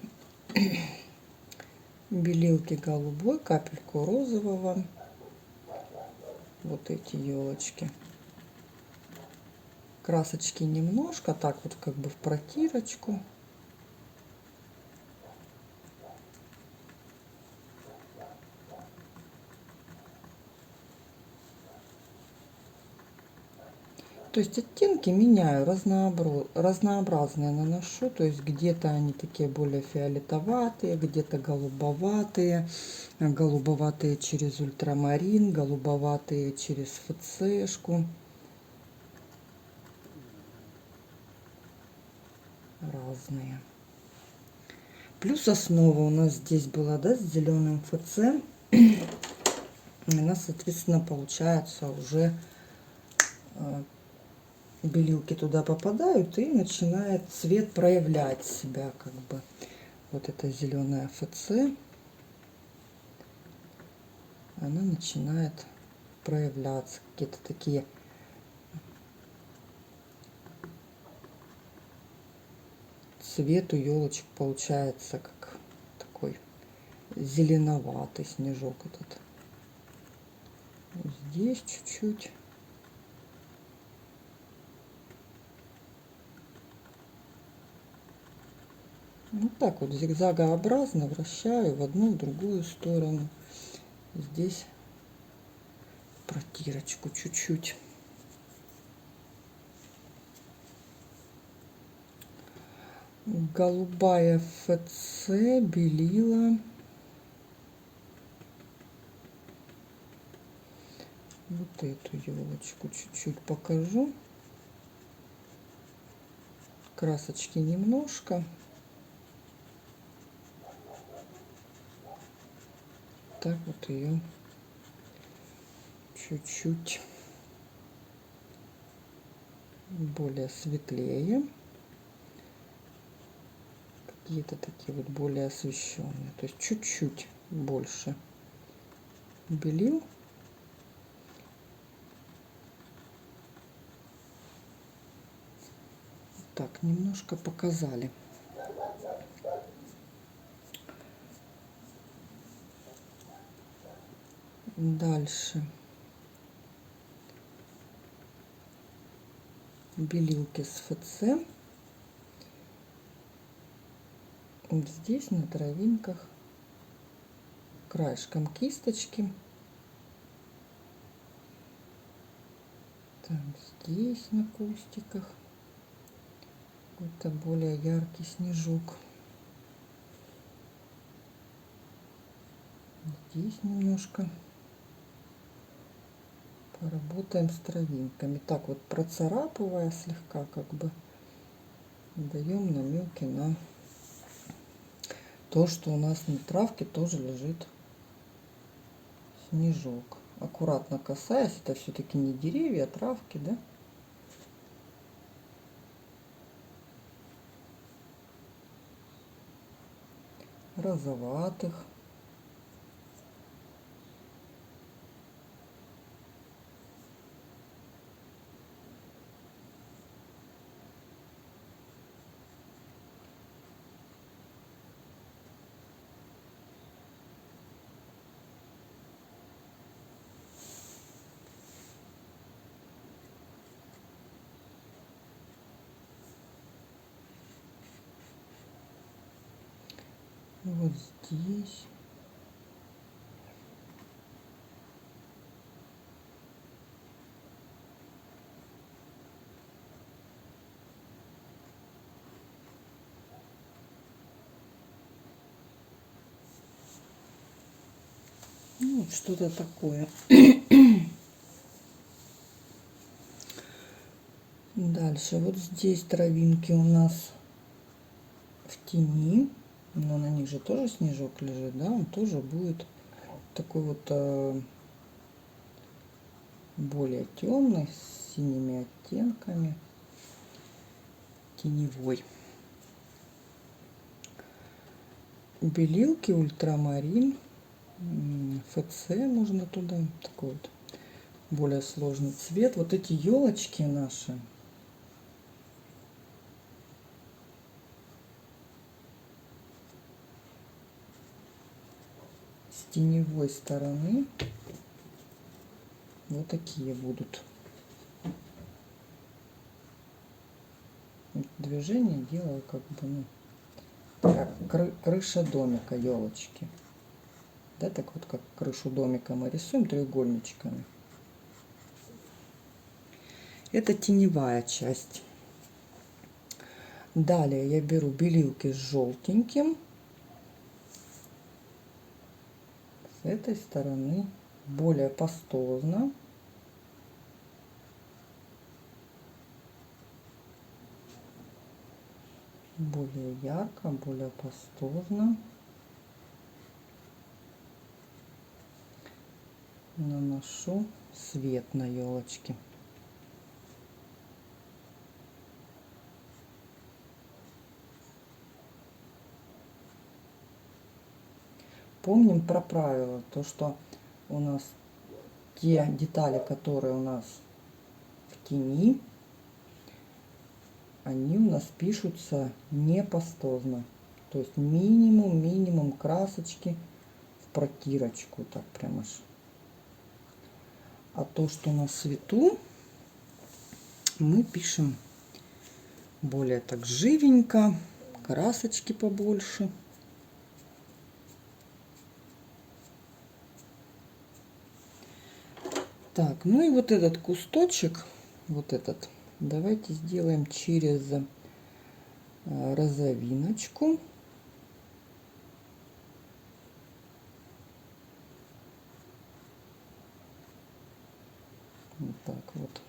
белилки голубой, капельку розового. Вот эти елочки. Красочки немножко, так вот как бы в протирочку. То есть оттенки меняю, разнообразные наношу. То есть где-то они такие более фиолетоватые, где-то голубоватые. Голубоватые через ультрамарин, голубоватые через ФЦшку. Разные. Плюс основа у нас здесь была, да, с зеленым ФЦ. Она, соответственно, получается уже белилки туда попадают и начинает цвет проявлять себя, как бы. Вот эта зеленая ФЦ, она начинает проявляться, какие-то такие цвет у елочек получается как такой зеленоватый снежок этот. Здесь чуть-чуть. Вот так вот зигзагообразно вращаю в одну, в другую сторону. Здесь протирочку чуть-чуть. Голубая ФЦ, белила. Вот эту елочку чуть-чуть покажу. Красочки немножко. Так вот ее чуть-чуть более светлее. Какие-то такие вот более освещенные. То есть чуть-чуть больше белил. Так, немножко показали. Дальше белилки с ФЦ. Вот здесь на травинках краешком кисточки. Там здесь на кустиках какой-то более яркий снежок. Здесь немножко поработаем с травинками. Так вот, процарапывая слегка, как бы даем намеки на то, что у нас на травке тоже лежит снежок. Аккуратно касаясь, это все-таки не деревья, а травки, да? Розоватых. Вот здесь. Ну, вот что-то такое. Дальше вот здесь травинки у нас в тени, но на них же тоже снежок лежит, да, он тоже будет такой вот более темный, с синими оттенками, теневой. Белилки ультрамарин, ФЦ можно туда, такой вот более сложный цвет. Вот эти елочки наши, с теневой стороны вот такие будут. Движение делаю как бы, ну, как крыша домика, елочки. Да, так вот как крышу домика мы рисуем треугольничками. Это теневая часть. Далее я беру белилки с желтеньким. С этой стороны более пастозно. Более ярко, более пастозно. Наношу свет на елочки. Помним про правило, то что у нас те детали, которые у нас в тени, они у нас пишутся не пастозно. То есть минимум красочки в протирочку, так прям аж. А то, что на свету, мы пишем более так живенько, красочки побольше. Так, ну и вот этот кусточек, вот этот, давайте сделаем через розовиночку. Вот так вот.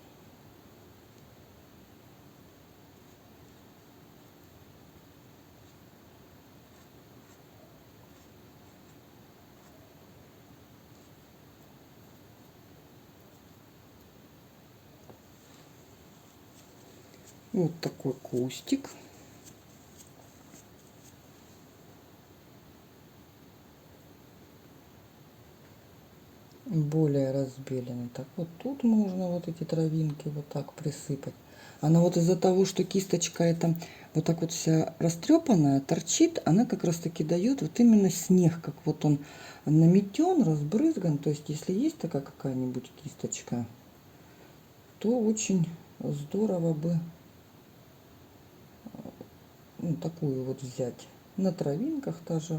Вот такой кустик. более разбеленный. Так вот тут можно вот эти травинки вот так присыпать. Она вот из-за того, что кисточка эта вот так вот вся растрепанная, торчит, она как раз таки дает вот именно снег, как вот он наметен, разбрызган. То есть если есть такая какая-нибудь кисточка, то очень здорово бы такую вот взять. На травинках даже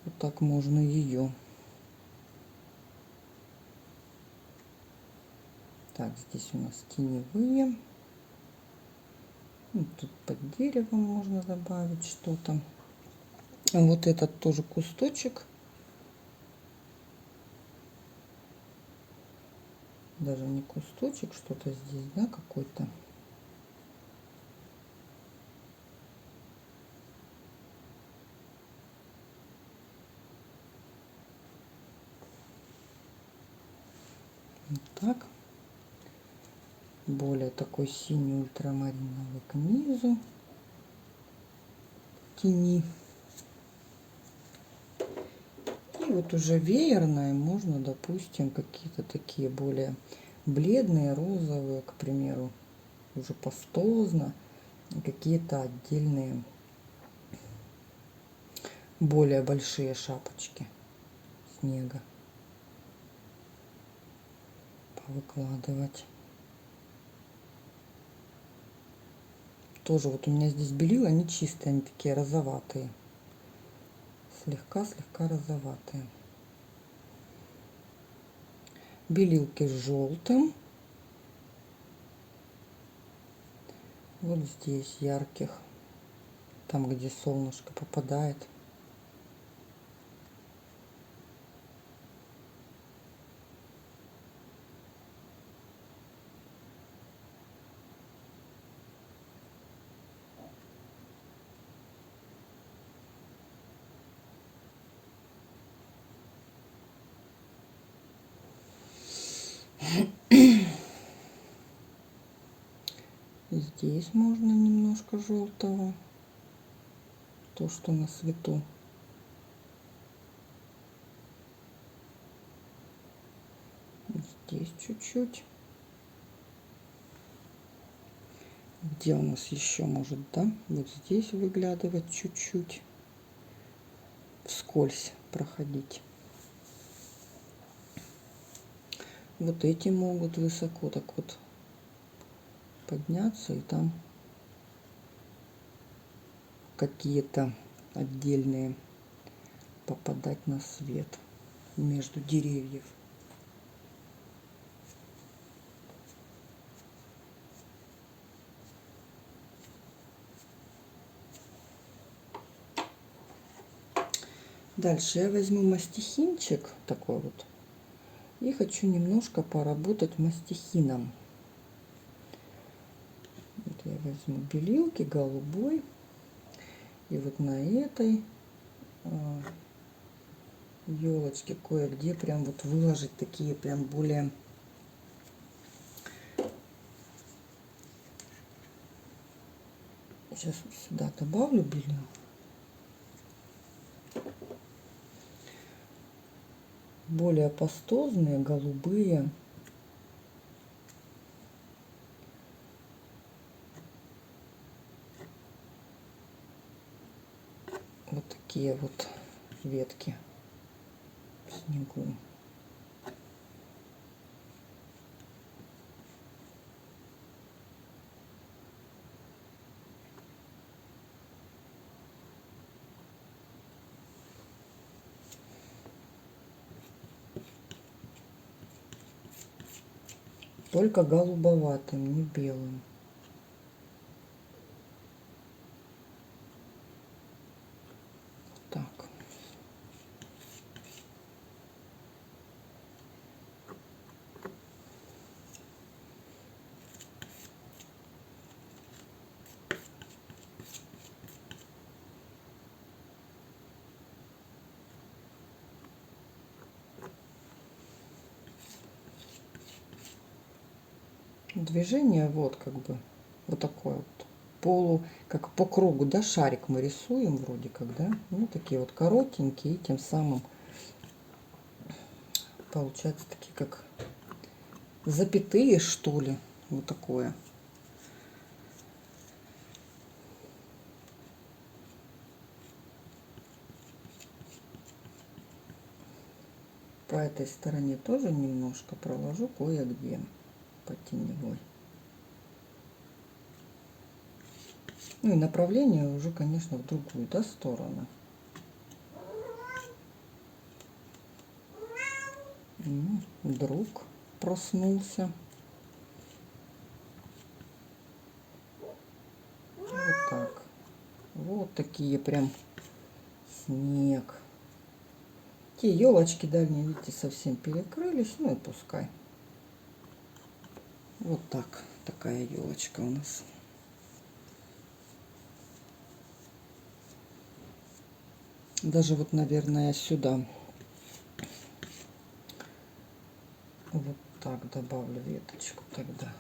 вот так можно ее. Так, здесь у нас теневые. Тут под деревом можно добавить что-то. Вот этот тоже кусточек. Даже не кусточек, что-то здесь, да, какой-то. Вот так. Более такой синий ультрамариновый к низу тени. И вот уже веерная можно, допустим, какие-то такие более бледные, розовые, к примеру, уже пастозно, какие-то отдельные более большие шапочки снега повыкладывать. Тоже вот у меня здесь белила, они чистые, они такие розоватые. Слегка розоватые. Белилки с желтым. Вот здесь ярких. Там, где солнышко попадает. Здесь можно немножко желтого, то, что на свету. Здесь чуть-чуть. Где у нас еще может, да? Вот здесь выглядывать чуть-чуть. Вскользь проходить. Вот эти могут высоко так вот подняться и там какие-то отдельные попадать на свет между деревьев. Дальше я возьму мастихинчик такой вот и хочу немножко поработать мастихином. Вот я возьму белилки голубой и вот на этой елочке кое-где прям вот выложить такие прям более сейчас сюда добавлю белил. Более пастозные, голубые. Вот такие вот ветки в снегу. Только голубоватым, не белым. Так. Движение вот как бы вот такое вот полу, как по кругу, да, шарик мы рисуем вроде как, да, ну такие вот коротенькие, и тем самым получается такие как запятые, что ли. Вот такое. По этой стороне тоже немножко проложу кое-где по теневой. Ну и направление уже, конечно, в другую, да, сторону. Друг проснулся. Вот так. Вот такие прям снег. Те елочки дальние, видите, совсем перекрылись. Ну и пускай. Вот так. Такая елочка у нас. Даже вот, наверное, сюда вот так добавлю веточку тогда.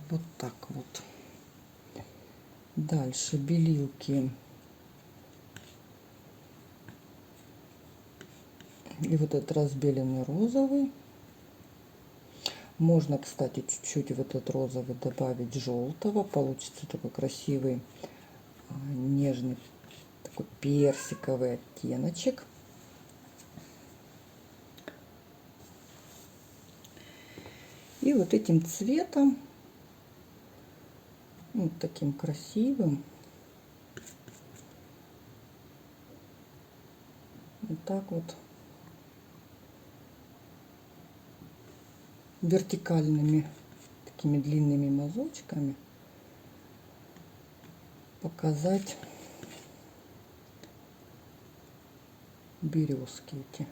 Вот так вот. Дальше белилки. И вот этот разбеленный розовый. Можно, кстати, чуть-чуть в этот розовый добавить желтого. Получится такой красивый, нежный, такой персиковый оттеночек. И вот этим цветом, вот таким красивым, вот так вот вертикальными такими длинными мазочками показать березки эти.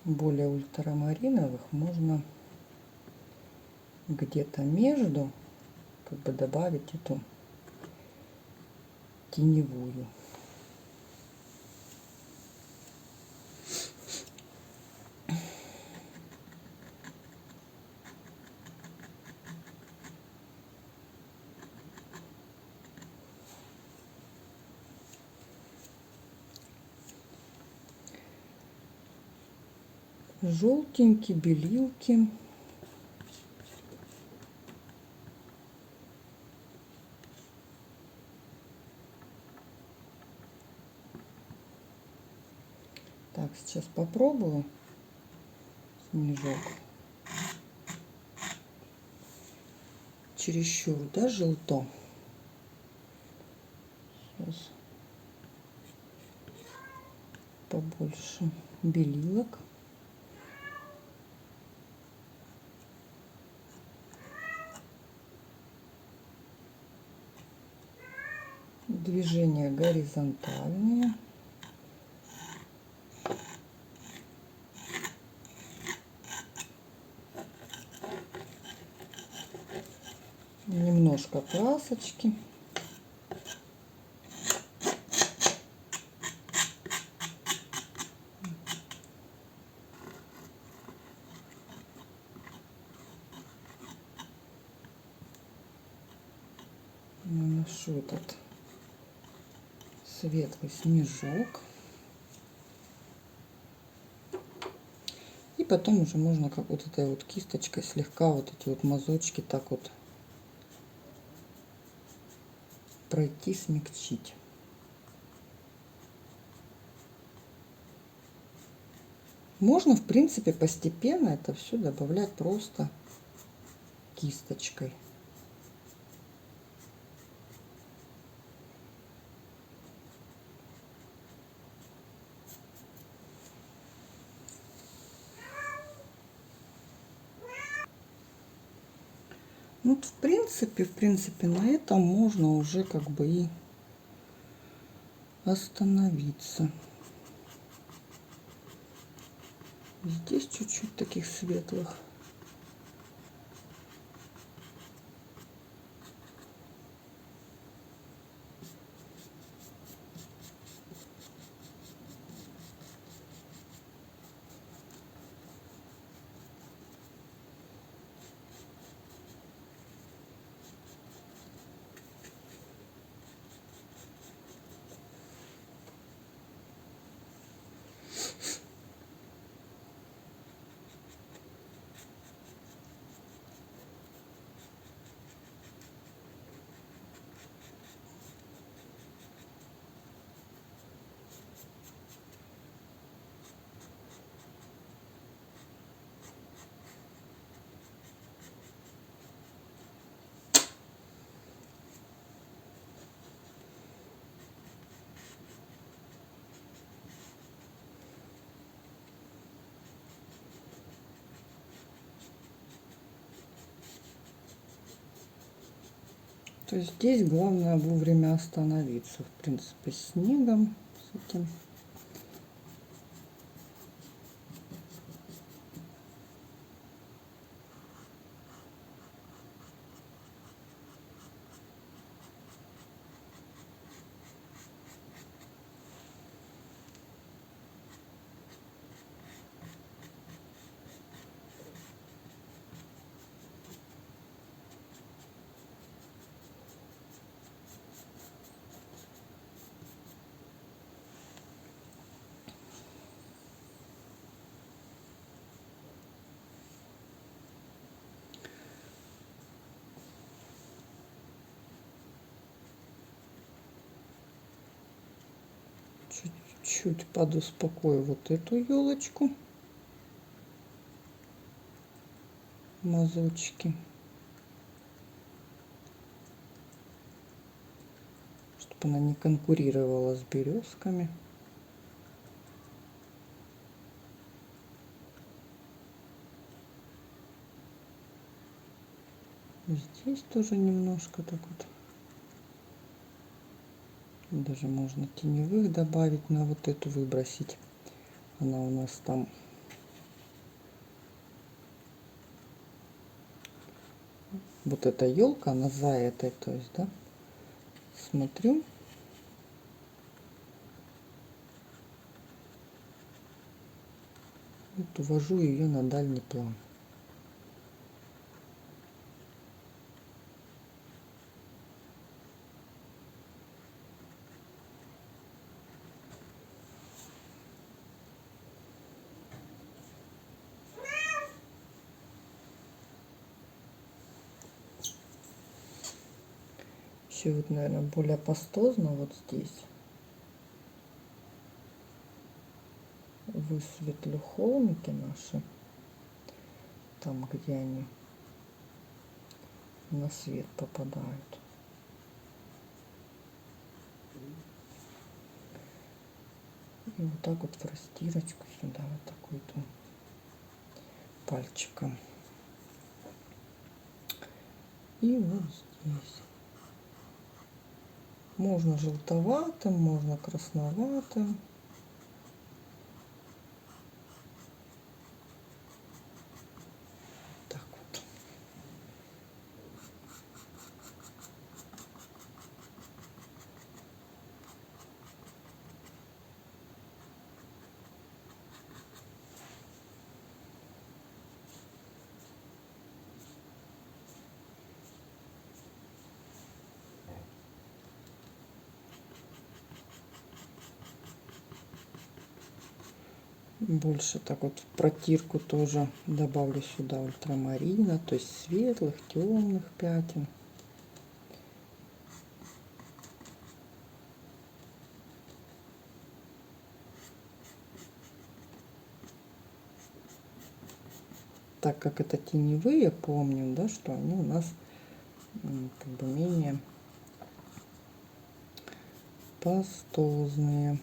Более ультрамариновых можно где-то между как бы добавить эту теневую. Желтенькие белилки. Так, сейчас попробую снежок. Чересчур, да, желто. Сейчас побольше белилок. Движения горизонтальные. Немножко красочки. Наношу этот светлый снежок. И потом уже можно как вот этой вот кисточкой слегка вот эти вот мазочки так вот пройти, смягчить. Можно, в принципе, постепенно это все добавлять просто кисточкой. Ну, вот, в принципе, на этом можно уже как бы и остановиться. Здесь чуть-чуть таких светлых. То есть здесь главное вовремя остановиться. В принципе, с снегом, с этим. Чуть-чуть подуспокою вот эту елочку. Мазочки. Чтобы она не конкурировала с березками. Здесь тоже немножко так вот. Даже можно теневых добавить, на вот эту выбросить. Она у нас там вот эта елка, она за этой, то есть, да, смотрю. Вот увожу ее на дальний план. Еще вот, наверное, более пастозно вот здесь. Высветлю холмики наши. Там, где они на свет попадают. И вот так вот в растирочку сюда вот такой вот пальчиком. И вот здесь. Можно желтоватым, можно красноватым. Так вот. Больше так вот в протирку тоже добавлю сюда ультрамарина, то есть светлых, темных пятен. Так как это теневые, помним, да, что они у нас как бы менее пастозные.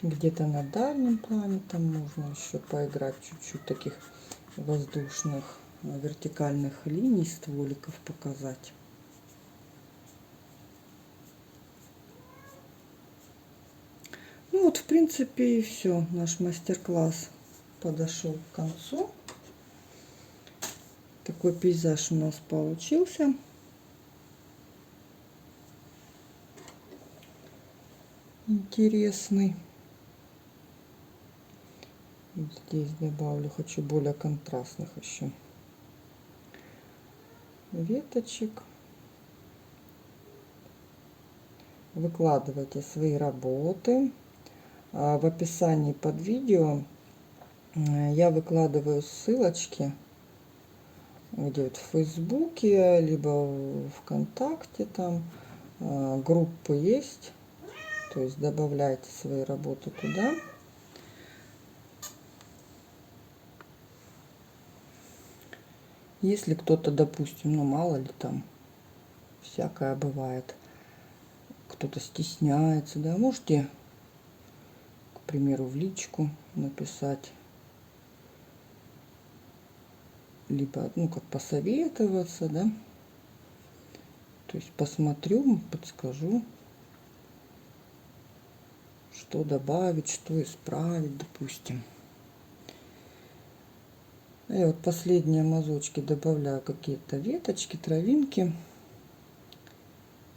Где-то на дальнем плане там можно еще поиграть чуть-чуть таких воздушных вертикальных линий стволиков показать. Ну вот, в принципе, и все. Наш мастер-класс подошел к концу. Такой пейзаж у нас получился. Интересный. Здесь добавлю, хочу более контрастных еще веточек. Выкладывайте свои работы. В описании под видео я выкладываю ссылочки, где вот в Фейсбуке, либо в ВКонтакте, там группы есть. То есть добавляйте свои работы туда. Если кто-то, допустим, ну мало ли там, всякое бывает, кто-то стесняется, да, можете, к примеру, в личку написать, либо, ну, как посоветоваться, да, то есть посмотрю, подскажу, что добавить, что исправить, допустим. И вот последние мазочки добавляю какие-то веточки, травинки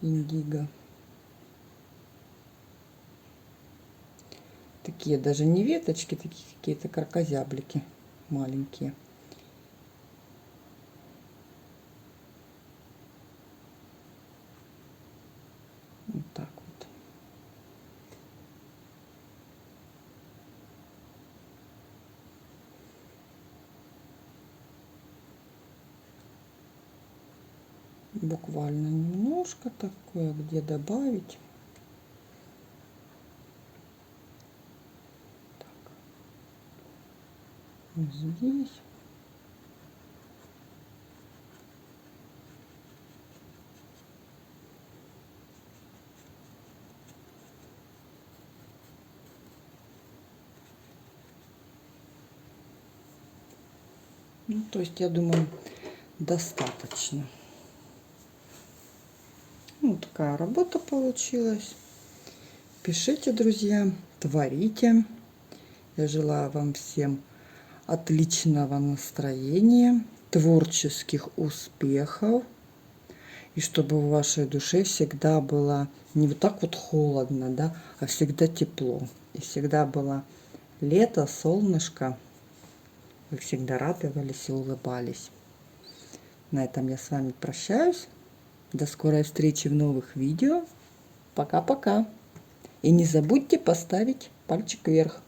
индиго. Такие даже не веточки, такие какие-то кракозяблики маленькие. Вот так вот. Буквально немножко такое, где добавить. Так. Вот здесь. Ну, то есть, я думаю, достаточно. Ну, такая работа получилась. Пишите, друзья, творите. Я желаю вам всем отличного настроения, творческих успехов. И чтобы в вашей душе всегда было не вот так вот холодно, да, а всегда тепло. И всегда было лето, солнышко. Вы всегда радовались и улыбались. На этом я с вами прощаюсь. До скорой встречи в новых видео. Пока-пока. И не забудьте поставить пальчик вверх.